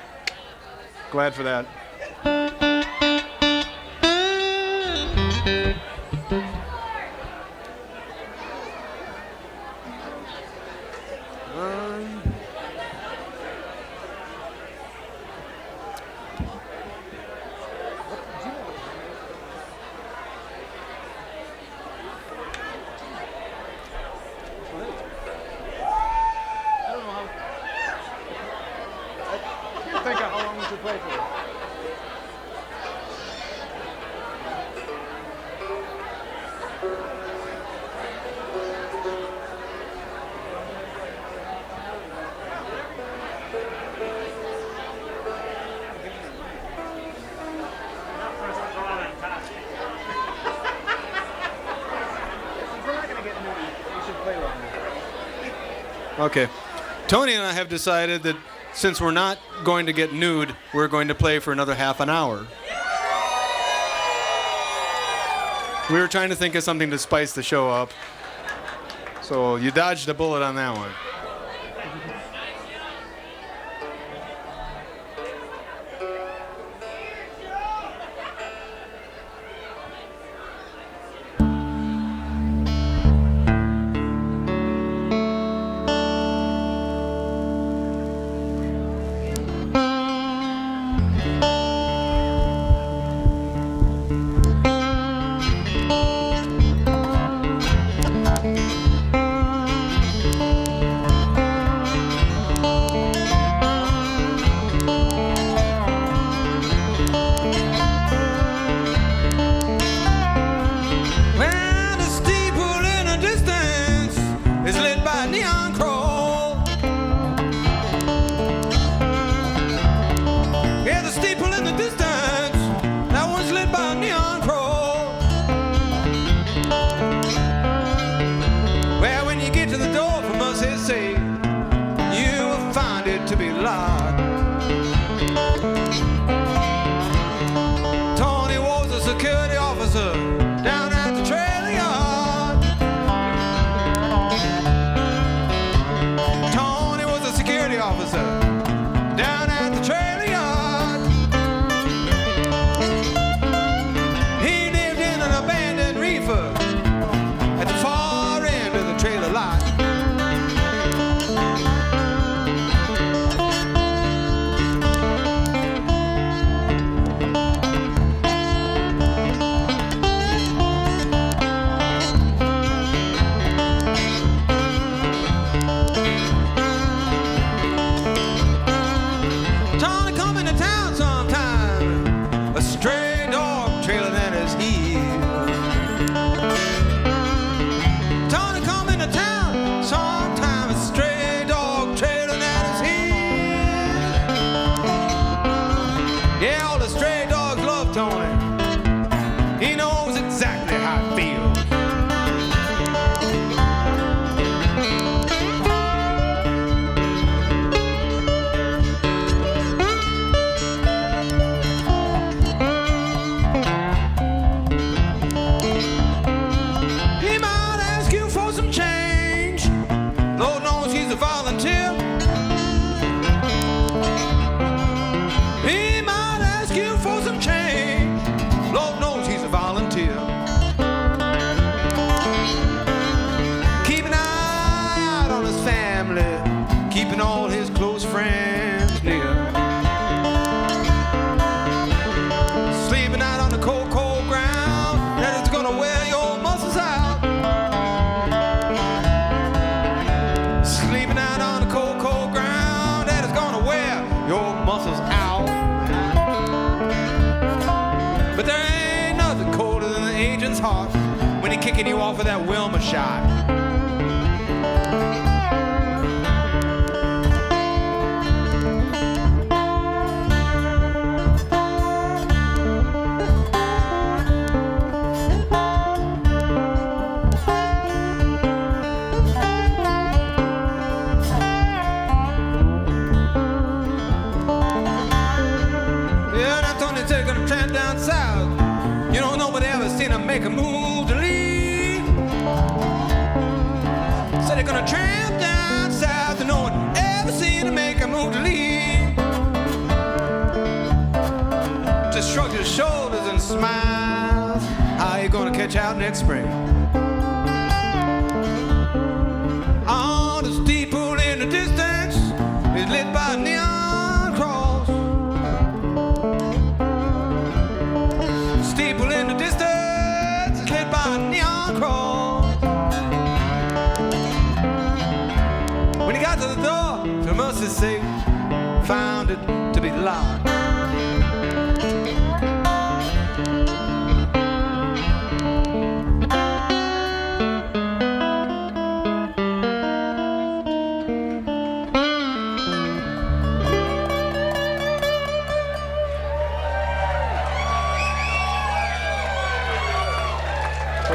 glad for that. Think of how long we should play for. Not for us to draw that time. If we're not going to get nudie, we should play longer. Okay. Tony and I have decided that since we're not going to get nude, we're going to play for another half an hour. We were trying to think of something to spice the show up. So you dodged a bullet on that one. Well, the steeple in the distance is lit by neon crawl. Yeah, the steeple in the distance, that one's lit by neon crawl. Well, when you get to the door from us, it say you will find it to be locked. Tony was a security officer down at the trailer yard. Tony was a security officer down at the trailer yard. He lived in an abandoned reefer at the far end of the trailer lot. agent's heart when he kicking you off with that Wilma shot. Make a move to leave. Said they're gonna tramp down south and no one ever seen them make a move to leave. Just shrugged his shoulders and smiles. How you gonna catch out next spring? On the steeple in the distance is lit by a neon cross. Steeple in the distance by a neon cross. When he got to the door, for mercy's sake, found it to be locked.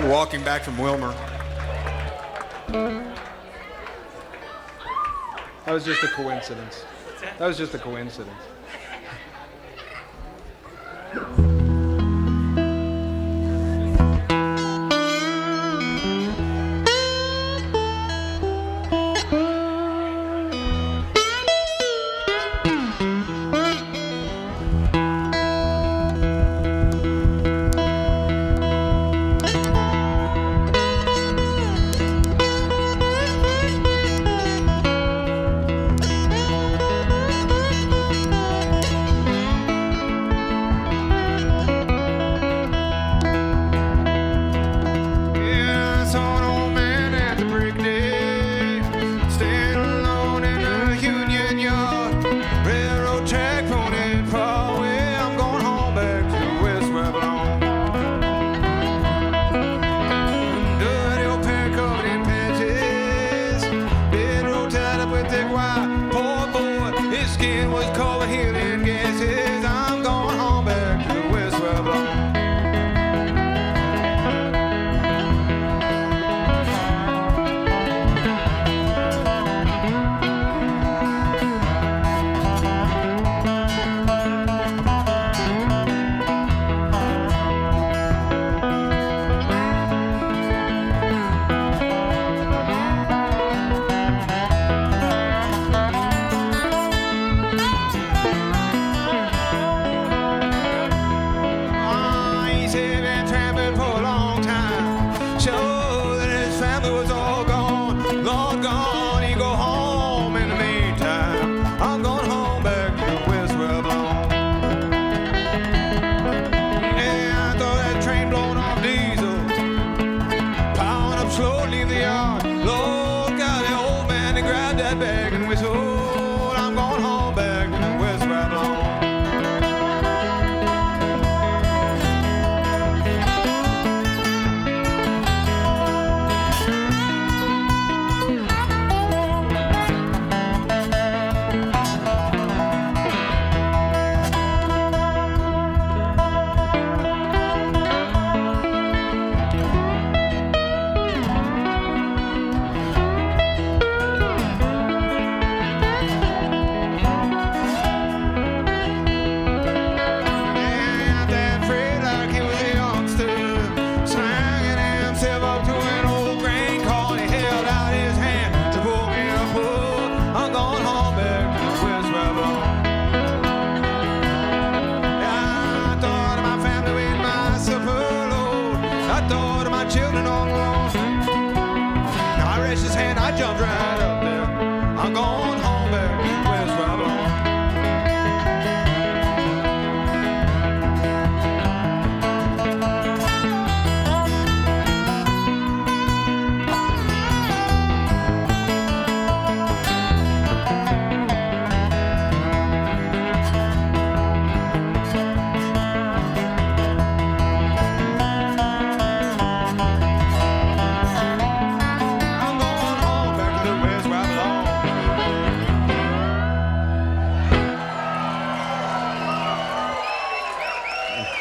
Walking back from Wilmer. That was just a coincidence. That was just a coincidence.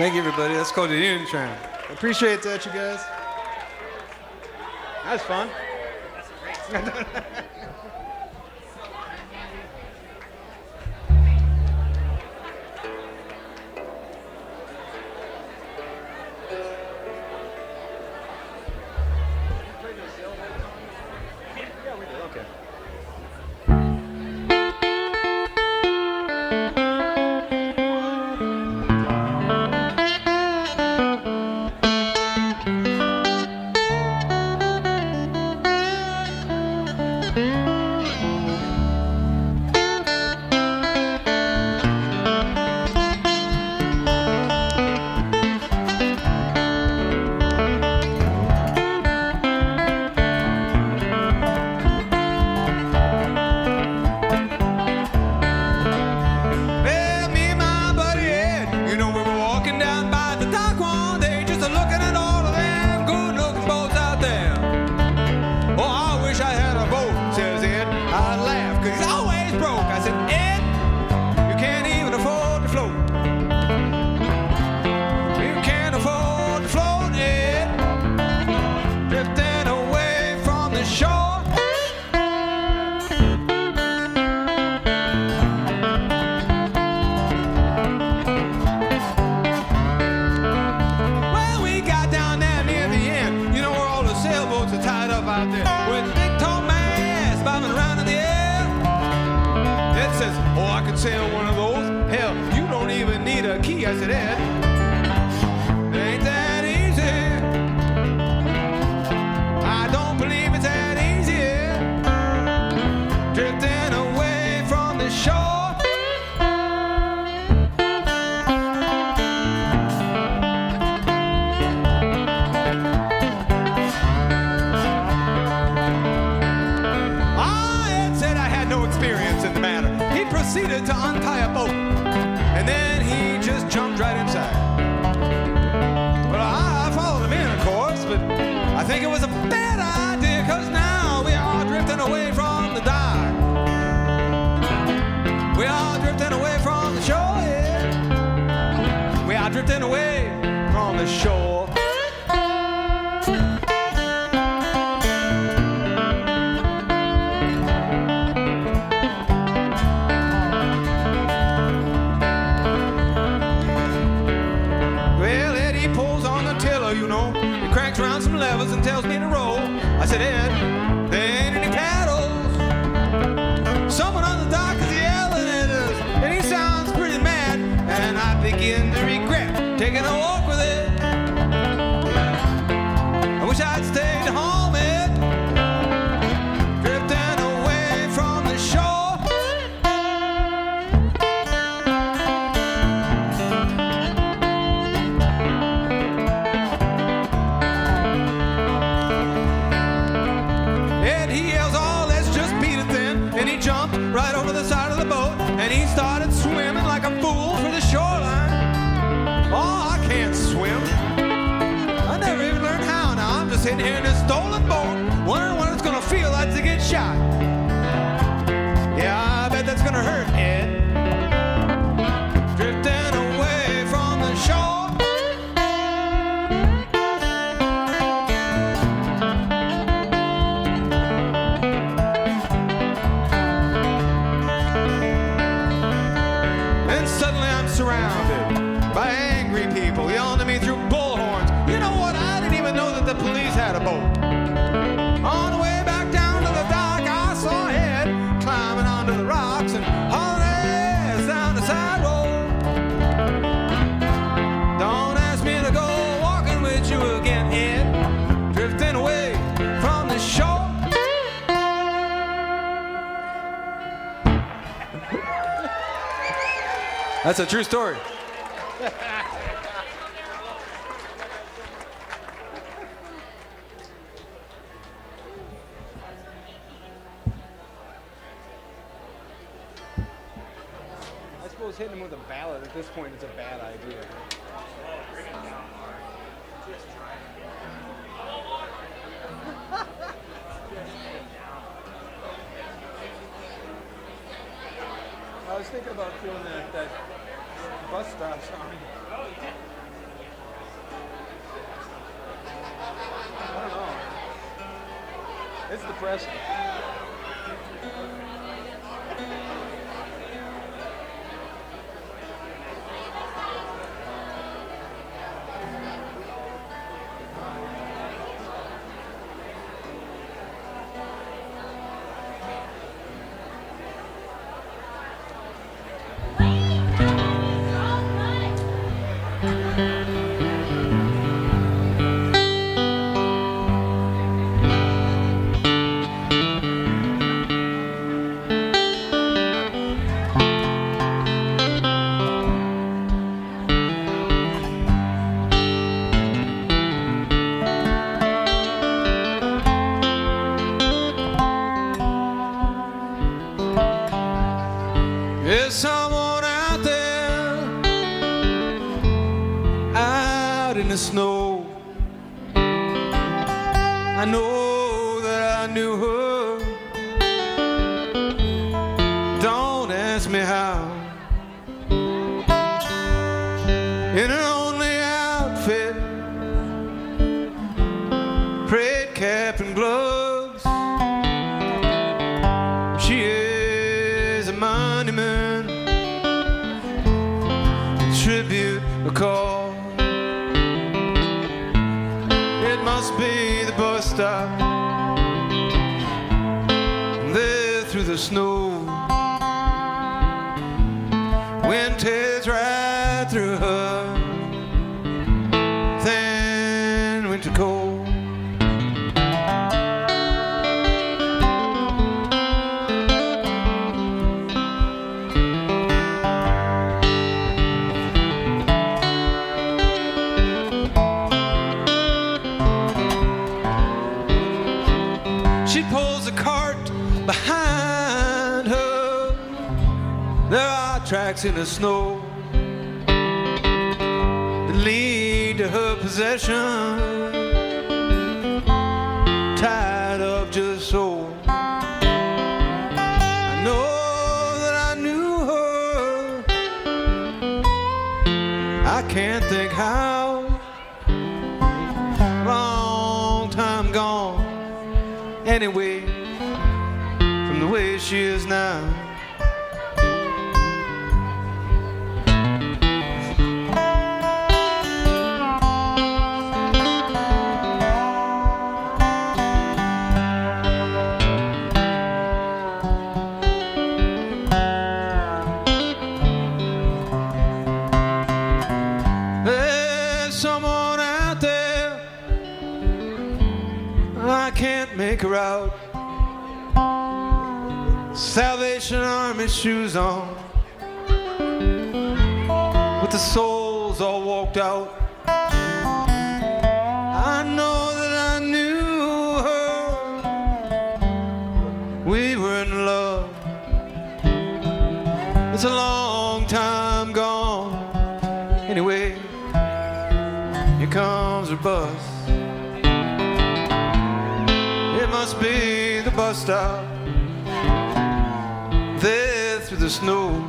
Thank you, everybody. That's called the Union Tram. Appreciate that, you guys. That was fun. Okay. Well, me and my buddy Ed, you know, we were walking down by the dock one day, just looking at all of them good-looking boats out there. Oh, I wish I had a boat, says Ed. I laughed, 'cause he's always broke. I said, Ed, you can't even afford to float. You can't afford to float, Ed. Drifting away from the shore. Well, we got down there near the end, you know, where all the sailboats are tied up out there, with big tall masts bobbing around in the air. Ed says, oh, I could sail one of those. Hell, you don't even need a key. I said, Ed, it ain't that easy. I don't believe it's that easy. Drifting away from the shore. Ed said I had no experience in the matter. He proceeded to untie a boat, and then he just jumped right inside. Well, I followed him in, of course, but I think it was a bad idea, 'cause now we are drifting away from the dock. We are drifting away from the shore, yeah. We are drifting away from the shore. Well, Eddie pulls on the tiller, you know. He cranks around some levers and tells me to roll. I said, Ed, there ain't any paddles. Someone on the dock is yelling at us, and he sounds pretty mad. And I begin to regret taking a walk with Ed. I wish I'd stayed home, Ed. Drifting away from the shore. Ed, he yells, oh, let's just beat it then. And he jumped right over the side of the boat, and he started swimming like a fool for the shoreline. Oh, I can't swim. I never even learned how. Now I'm just sitting here in this stolen boat, wondering what it's gonna feel like to get shot. Yeah, I bet that's gonna hurt, Ed. Drifting away from the shore. And suddenly I'm surrounded by angry people yelling at me through bullhorns. You know what? I didn't even know that the police had a boat. On the way back down to the dock, I saw Ed climbing onto the rocks and hauling ass down the side road. Don't ask me to go walking with you again, Ed. Drifting away from the shore. That's a true story. I suppose hitting him with a ballad at this point is a bad idea. I was thinking about doing that bus stop song. It's depressing. There's someone out there out in the snow. I know that I knew her. Don't ask me how. In her only outfit, parade cap and gloves. She is a monument, a tribute, a call. It must be the bus stop, there through the snow. Wind tears right through her, thin winter cold. She pulls a cart behind her. There are tracks in the snow that lead to her possession, tied up just so. I know that I knew her. I can't think how. Long time gone. Anyway, from the way she is now. There's someone out there, I can't make her out. Salvation Army shoes on, with the soles all walked out. I know that I knew her. We were in love. It's a long time gone. Anyway, here comes her bus. It must be the bus stop, there through the snow.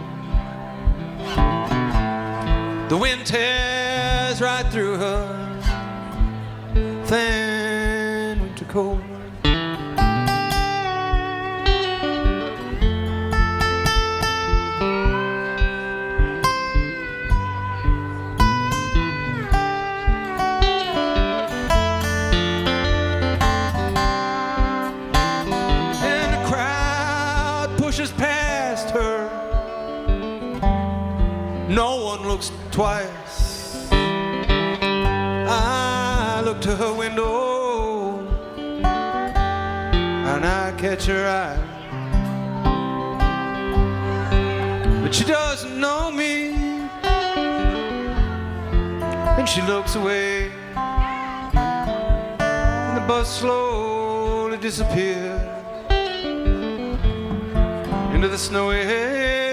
The wind tears right through her, thin winter cold. And the crowd pushes past her. No one looks twice. I look to her window and I catch her eye, but she doesn't know me. And she looks away, and the bus slowly disappears into the snowy haze.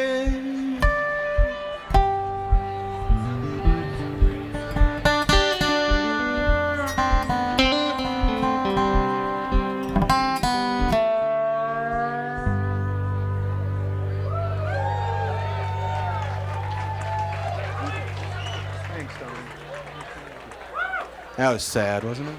That was sad, wasn't it?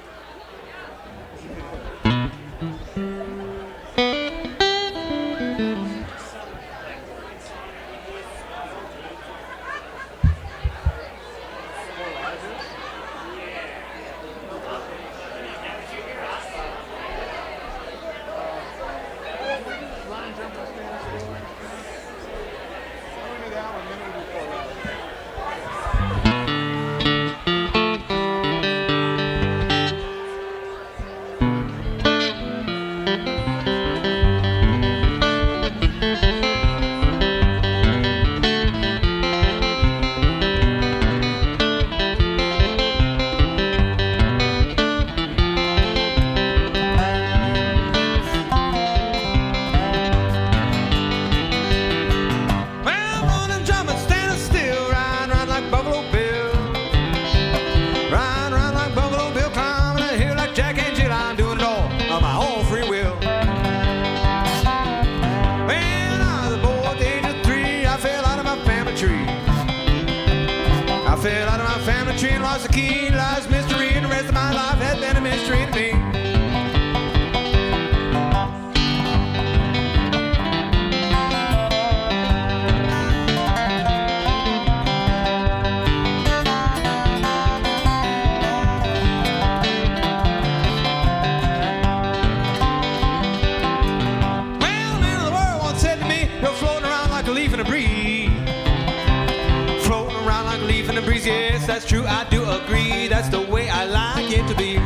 that's true, I do agree. That's the way I like it to be.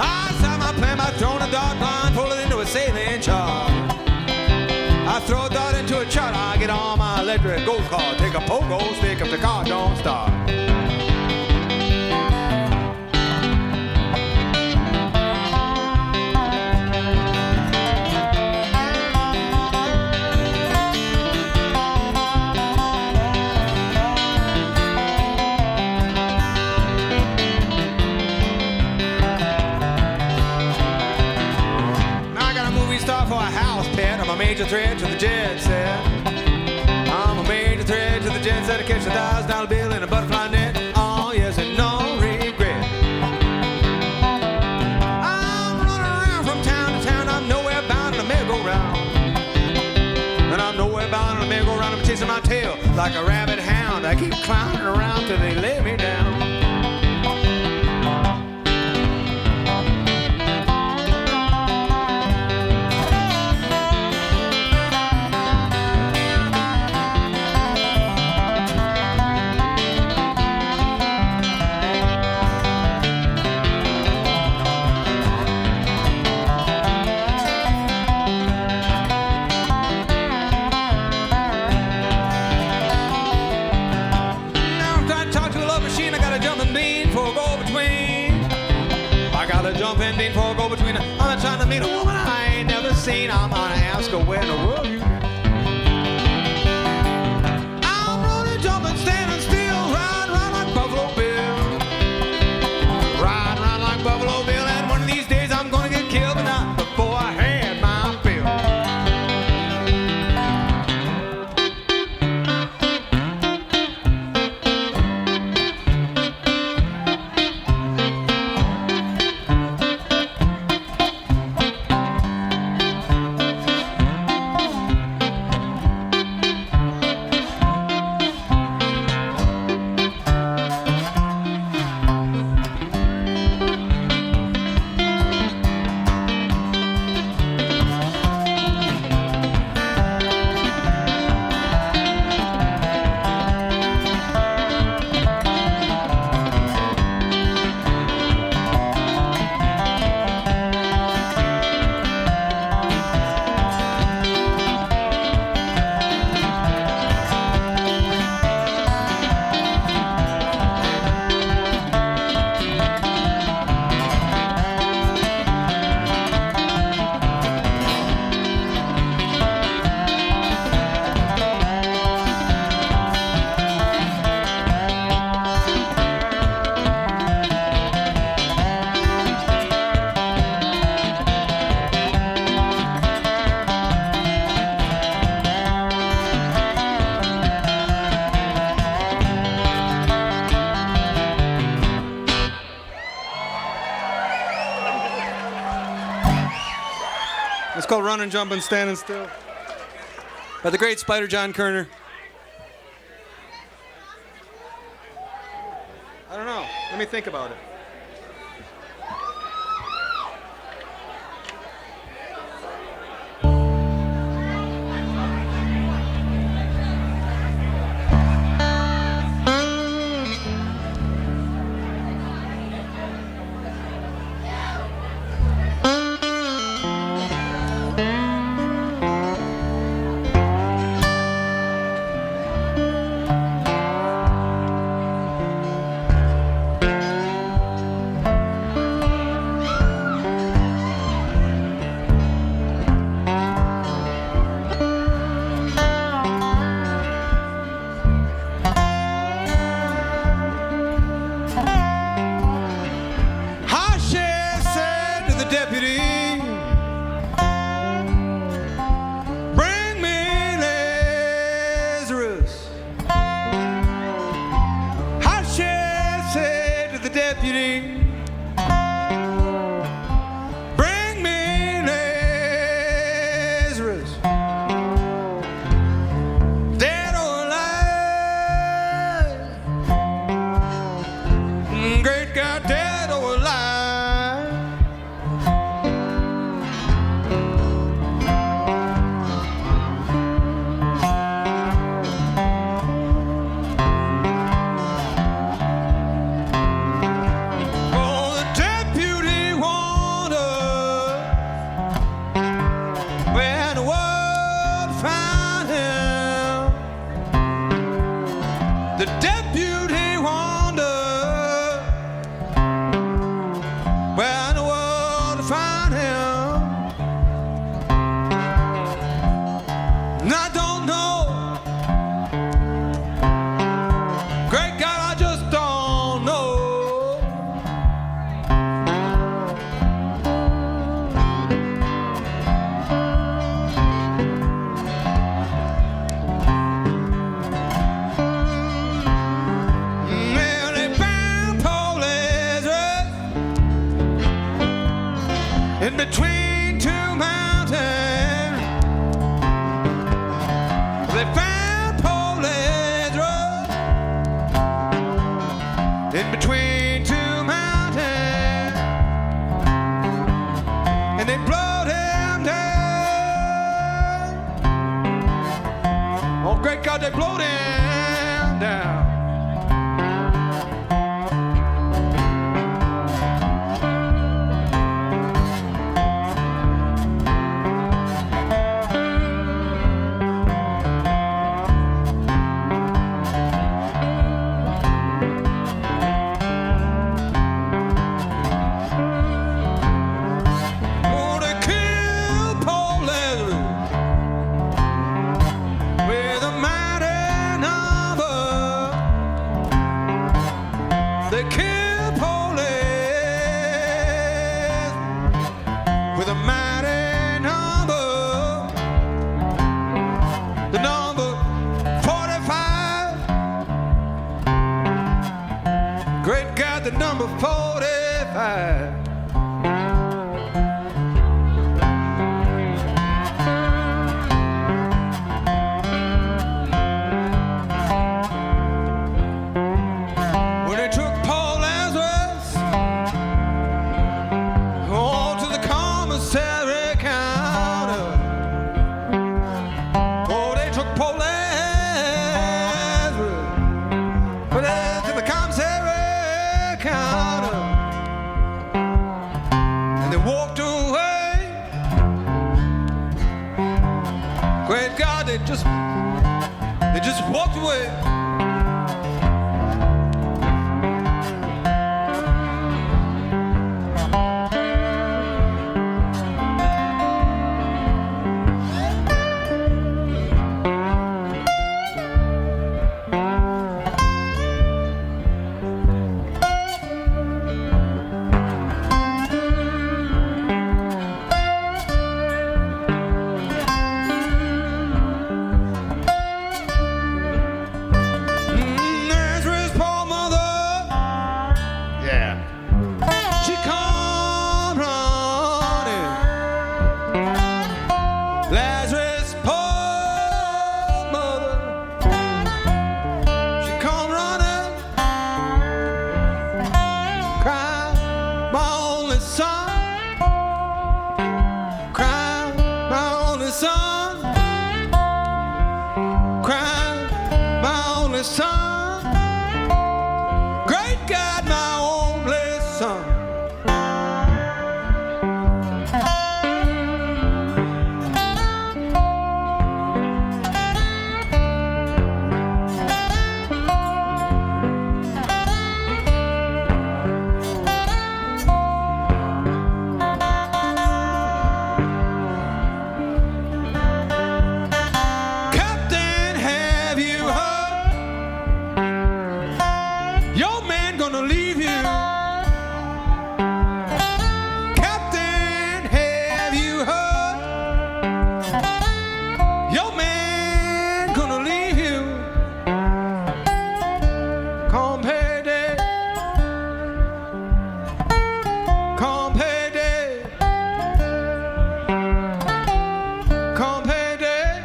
I start my plan by throwing a dart line, pull it into a sailing chart. I throw a dart into a chart, I get on my electric go-kart. Take a pogo stick if the car don't start. I'm a major threat to the jet set. I'm a major threat to the jet set. I catch $1,000 bill in a butterfly net. Oh yes, and no regret. I'm running around from town to town. I'm nowhere bound in a merry-go-round. And I'm nowhere bound in a merry-go-round. I'm chasing my tail like a rabid hound. I keep clowning around till they lay me down. Jumping bean for a go-between. I'm trying to meet a woman I ain't never seen. I'm gonna ask her where in the world you been. I'm running, jumping, standing still, riding around like Buffalo Bill. Riding around like Buffalo Bill, and one of these days I'm gonna get killed, but not before I had my fill. It's called Running, Jumping, Standing Still by the great Spider John Kerner. I don't know. Let me think about it. a mighty number. The number 45. Great God, the number 45. When they took Paul Lazarus on to the commissary counter. Oh, they took Paul Lazarus, put it to the commissary counter, and they walked away. Great God, they just walked away. Lazarus' poor mother, yeah, she come running. Lazarus' poor mother, she come running, cry, my only son, cry, my only son, cry, my only son. Great God, my only son. Captain, have you heard? Your man gonna leave you. Captain, have you heard? Your man gonna leave you. Come payday. Come payday. Come payday.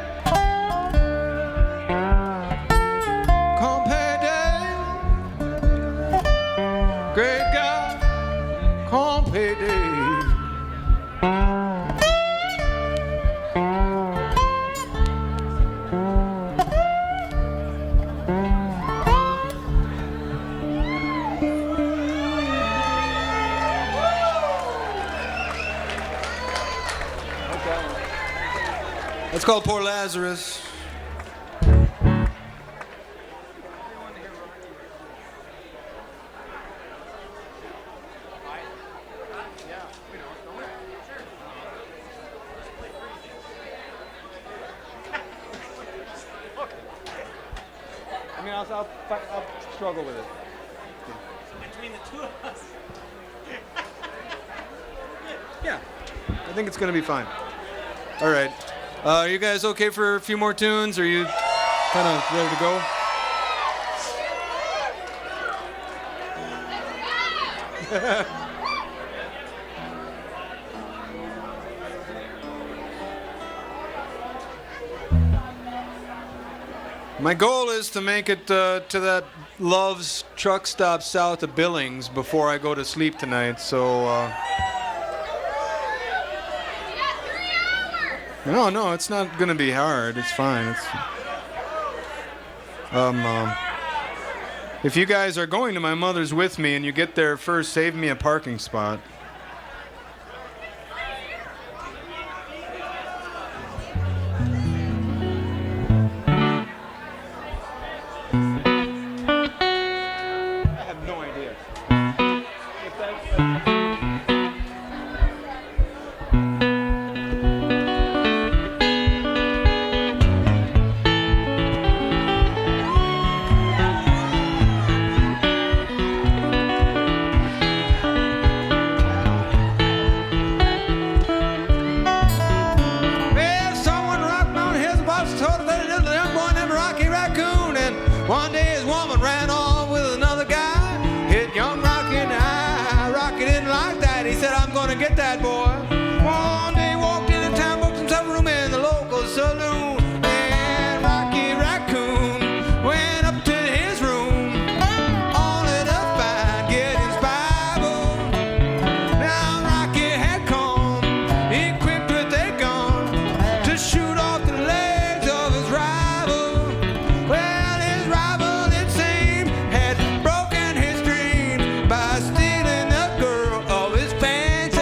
Come payday. Great God, come payday. That's called Poor Lazarus. I mean, I'll struggle with it. Between the two of us. Yeah, I think it's gonna be fine. All right, are you guys okay for a few more tunes? Are you kind of ready to go? My goal is to make it to that Love's truck stop south of Billings before I go to sleep tonight. So, no, it's not gonna be hard. It's fine. If you guys are going to my mother's with me and you get there first, save me a parking spot. I have no idea. gonna get that boy. One day walked in the town, booked himself a room in the local saloon. And Rocky Raccoon went up to his room, only to find Gideon's Bible. Now Rocky had come, equipped with a gun, to shoot off the legs of his rival. Well, his rival, it seemed, had broken his dreams by stealing the girl of his fancy.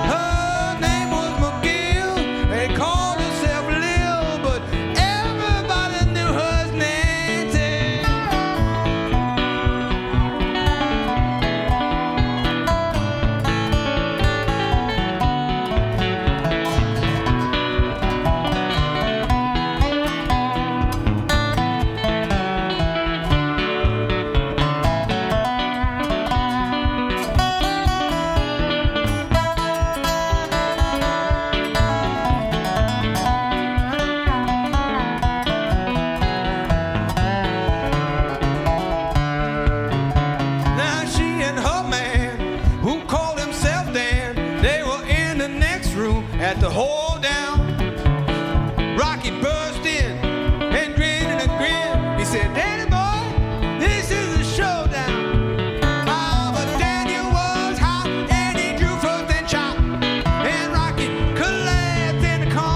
Her name was McGill, they called herself Lil, but everybody knew her as Nancy. Now she and her man, who called himself Dan, they were in the next room at the hold down. Rocky burst in and grinned a grin. He said, "Danny boy, this is a showdown." Ah, but Daniel was hot and he drew first and shot, and Rocky collapsed in the corner.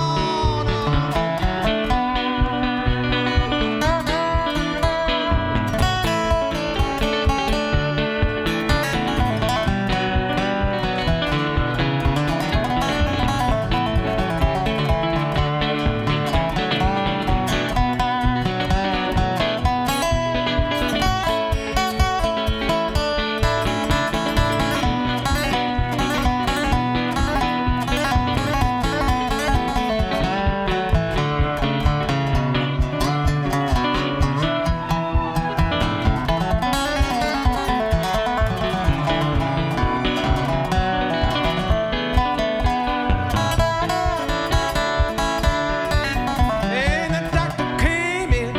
And the doctor came in,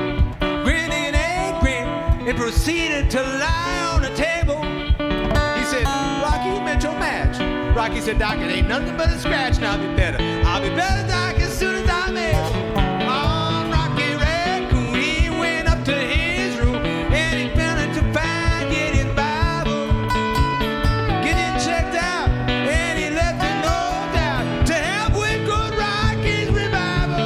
grinning a grin, and proceeded to lie on the table. He said, "Rocky, you met your match." Rocky said, "Doc, it ain't nothing but a scratch, and I'll be better. I'll be better, Doc, as soon as I'm able." On Rocky Raccoon, he went up to his room, and he found it to find Gideon's Bible. Gideon checked out, and he left it no doubt to help with good Rocky's revival.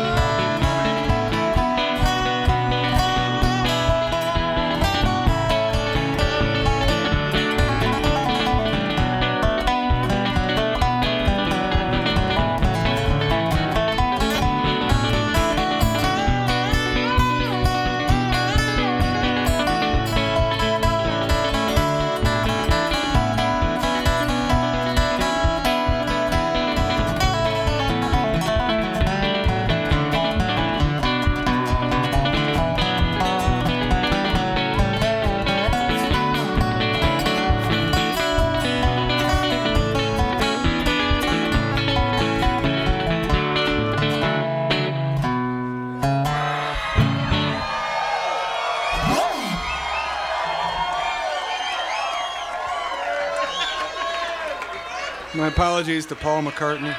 My apologies to Paul McCartney.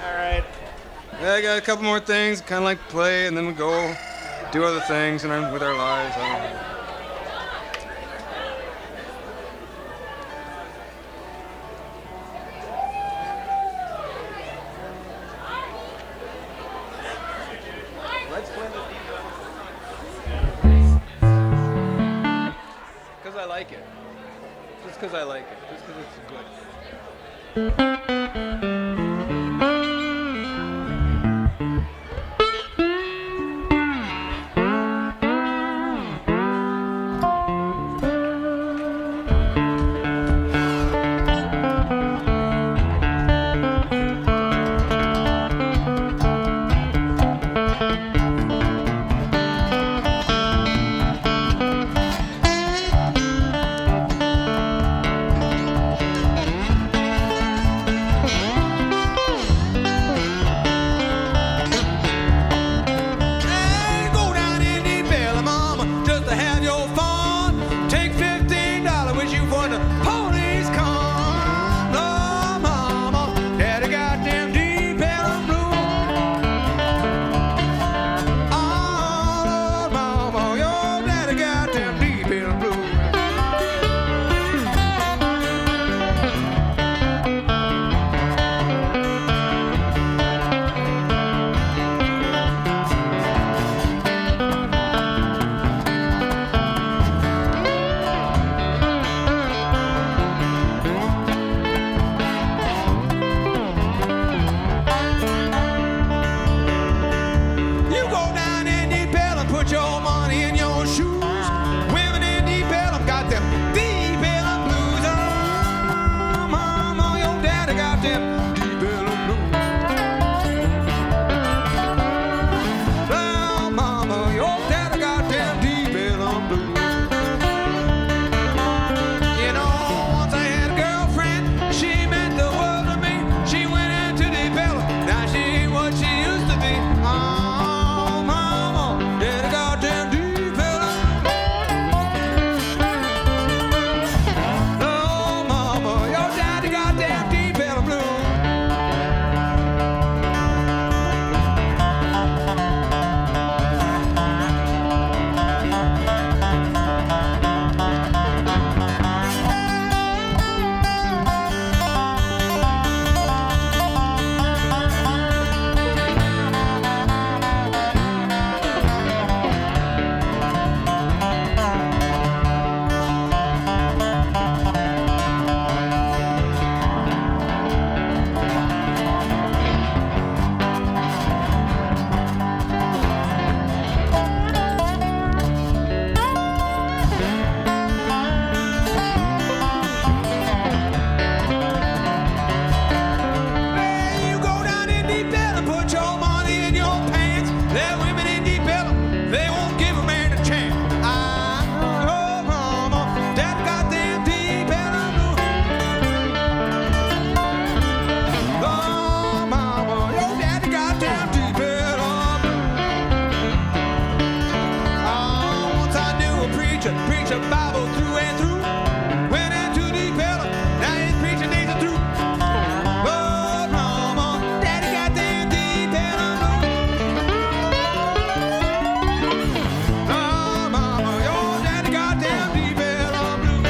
All right. I got a couple more things, kind of like to play, and then we go do other things, and with our lives. I don't know. Because I like it. Just because I like it. Just because it's good. put your money in your shoes. Women in Deep Ellum got them Deep Ellum blues. Oh, mama, your daddy got them Deep Ellum blues. Oh, mama, your daddy got them Deep Ellum blues. You know, once I had a girlfriend, she meant the world to me. She went into Deep Ellum, now she ain't what she used to be. Oh, mama, daddy got them Deep Ellum. Oh, mama, your daddy got them Deep Ellum blues. Hey, you go down in Deep Ellum, put your money in your pants. There are women in Deep Ellum, they won't give a man a chance. Oh, mama, that goddamn Deep Ellum blues. Oh, mama, your daddy goddamn Deep Ellum blues. Oh, once I knew a preacher, preach a Bible through and through. Went into Deep Ellum, now his preaching days are through. Oh, mama, daddy got them Deep Ellum blues. Oh, mama, your daddy got them Deep Ellum blues.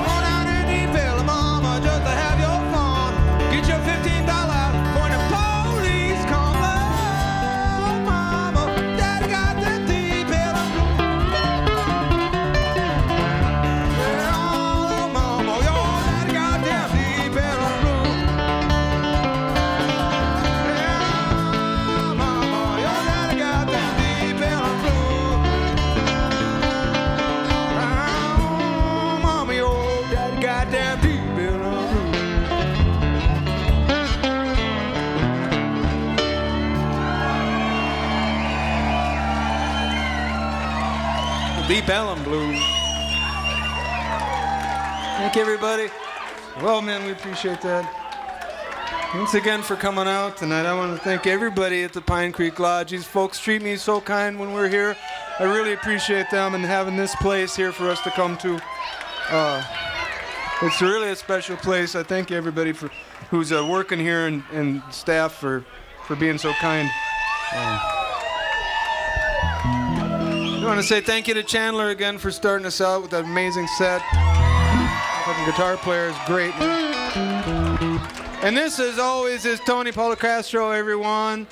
Go down in Deep Ellum, mama, just to have your fun. Get your $15 when the police come. Oh, mama, daddy got them Deep Ellum blues. Oh, mama, your daddy got them Deep Ellum blues. Yeah, mama, your daddy got them Deep Ellum blues. Oh, mama, your daddy got them Deep Ellum blues. Deep Ellum Blues. Thank you, everybody. Well, man, we appreciate that. Once again for coming out tonight. I want to thank everybody at the Pine Creek Lodge. These folks treat me so kind when we're here. I really appreciate them and having this place here for us to come to. It's really a special place. I thank everybody for who's working here and staff for being so kind. I want to say thank you to Chandler again for starting us out with that amazing set. Fucking guitar player is great. And this, as always, is Tony Polecastro, everyone.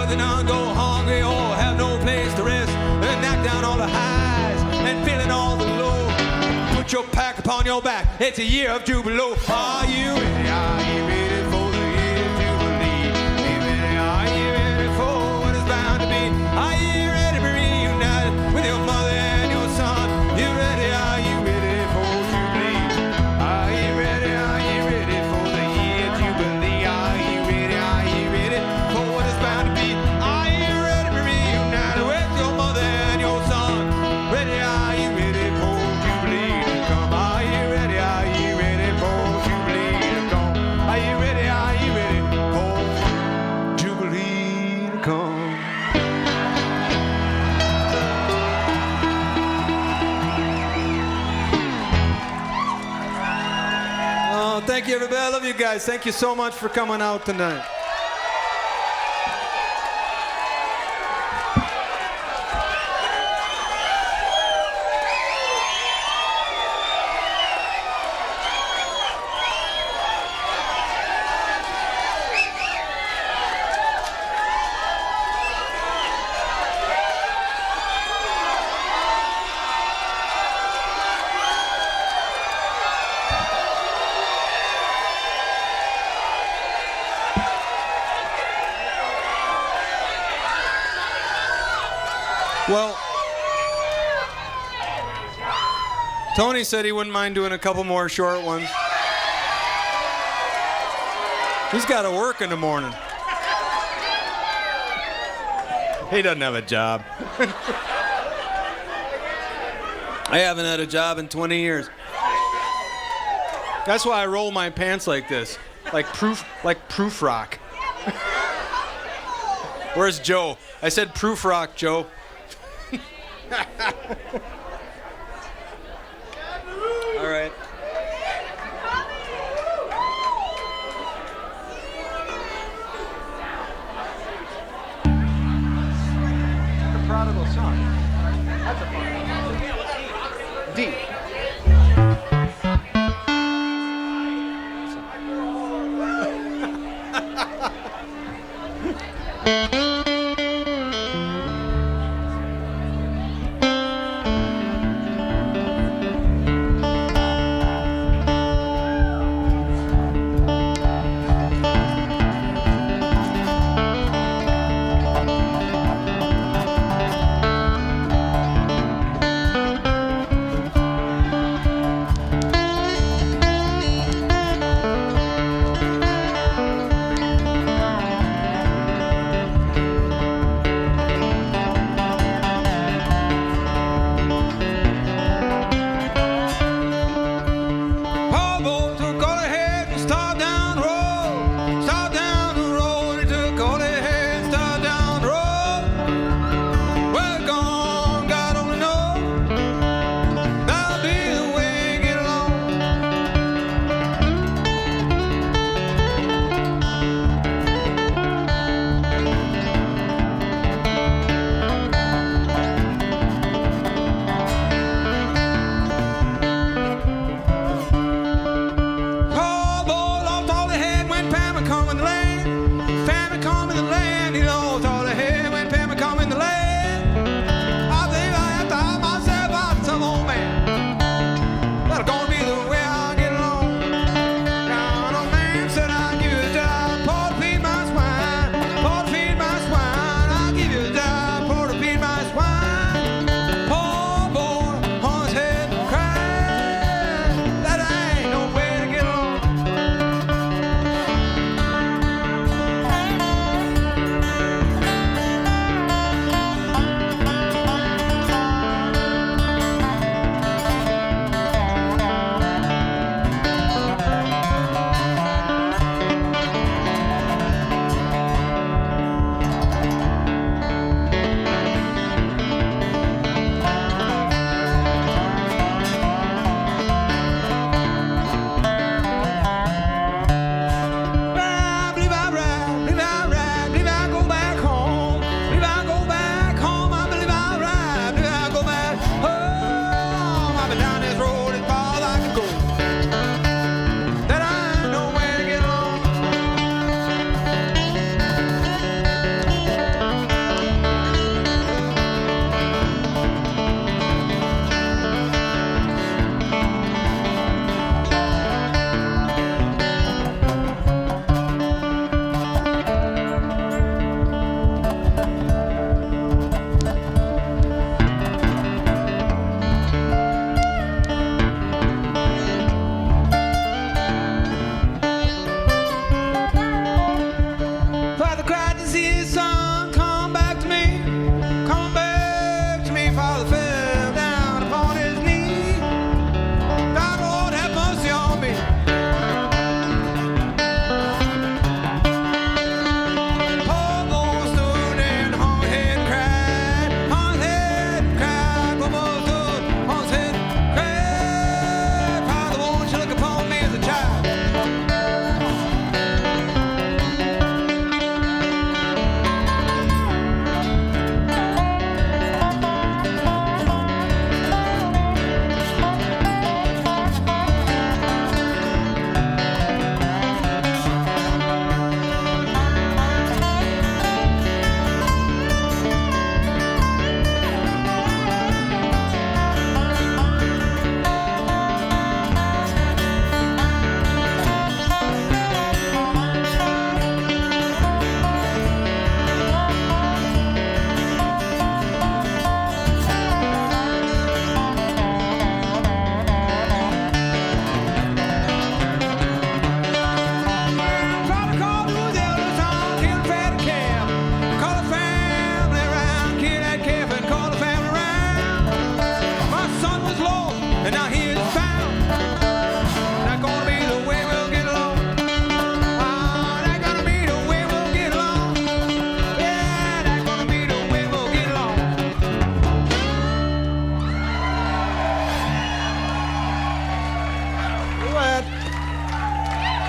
they don't go hungry or have no place to rest, and knock down all the highs and feeling all the low. Put your pack upon your back, it's a year of jubilee. Are you ready? Are you ready for the year of jubilee? Are you ready for what is bound to be? Are you ready to be reunited with your mother and your son? You ready? Are you ready for jubilee? Are you ready? Are you ready for the year of jubilee? Are you ready? Are you ready for what is bound to be? Are you ready to be reunited with your mother and your son? Ready? Are you ready for jubilee to come? Are you ready? Are you ready for jubilee to come? Are you ready? Are you ready for jubilee to come? Oh, thank you, everybody. I love you guys. Thank you so much for coming out tonight. Well, Tony said he wouldn't mind doing a couple more short ones. He's got to work in the morning. He doesn't have a job. I haven't had a job in 20 years. That's why I roll my pants like this, like proof rock. Where's Joe? I said proof rock, Joe. All right. The prodigal son. That's a fun one. D.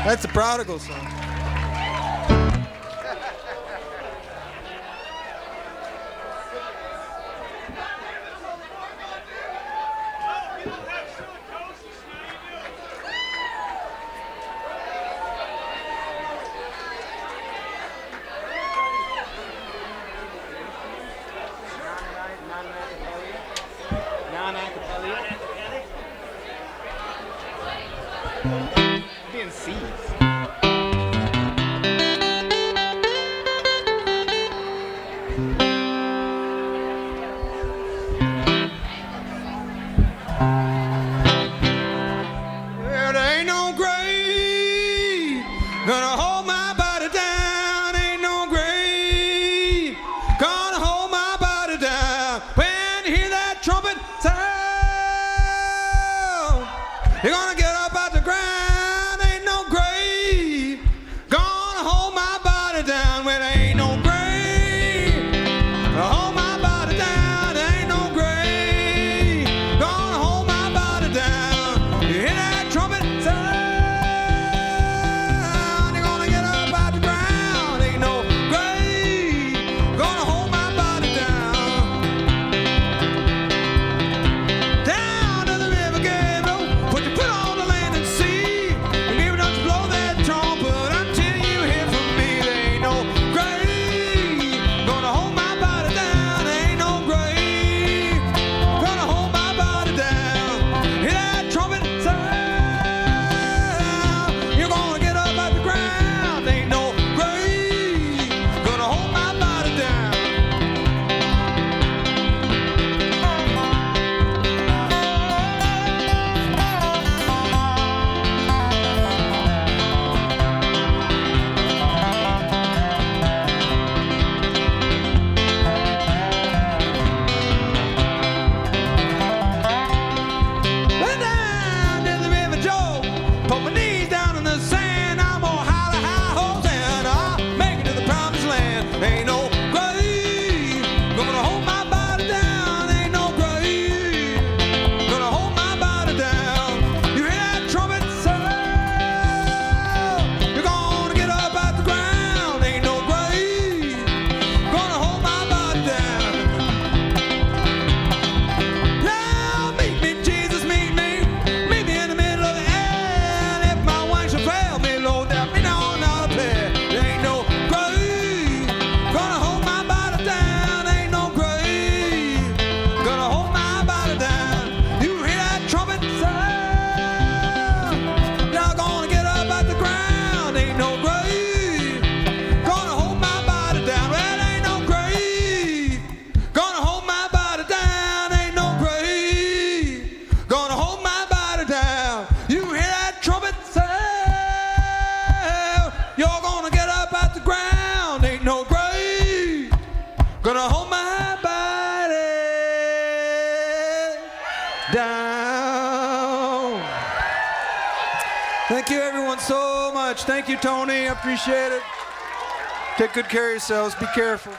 That's the prodigal son. Being seized. Well, there ain't no grave gonna hold my body down. Ain't no grave gonna hold my body down. When you hear that trumpet sound, you're gonna get up out the ground. Ain't no grave gonna hold my body down. Well, there ain't no grave gonna hold my body down. There ain't no grave gonna hold my body down. You hear that trumpet sound, you're gonna get up out the ground. Ain't no grave gonna hold my body down. Down to the river Gabriel, put your foot on the land and sea. And even don't you blow that trumpet until you hear from me. There ain't no grave gonna hold my body down. There ain't no grave gonna hold my body down. Hear that trumpet sound, you're gonna get up out the ground. There ain't no grave gonna hold my body down. Went down to the river Joe, put my knees down in the sand. I'm gonna holler high hopes and I'll make it to the promised land. Ain't no grave gonna hold my body down. Ain't no grave gonna hold my body down. You hear that trumpet sound, you're gonna get up out the ground. Ain't no grave gonna hold my body down. Now meet me, Jesus, meet me in the middle of the air. If my wings should fail me, Lord, help me now, not a prayer. There ain't no grave gonna hold my body down. Ain't no grave gonna hold my body down. You hear that trumpet sound, y'all gonna get up out the ground. Ain't no grave gonna hold my body down. Well, ain't no grave gonna hold my body down. Ain't no grave gonna hold my body down. You hear that trumpet sound, you're gonna get up out the ground. Ain't no grave gonna hold my body down. Thank you everyone so much. Thank you, Tony. I appreciate it. Take good care of yourselves. Be careful.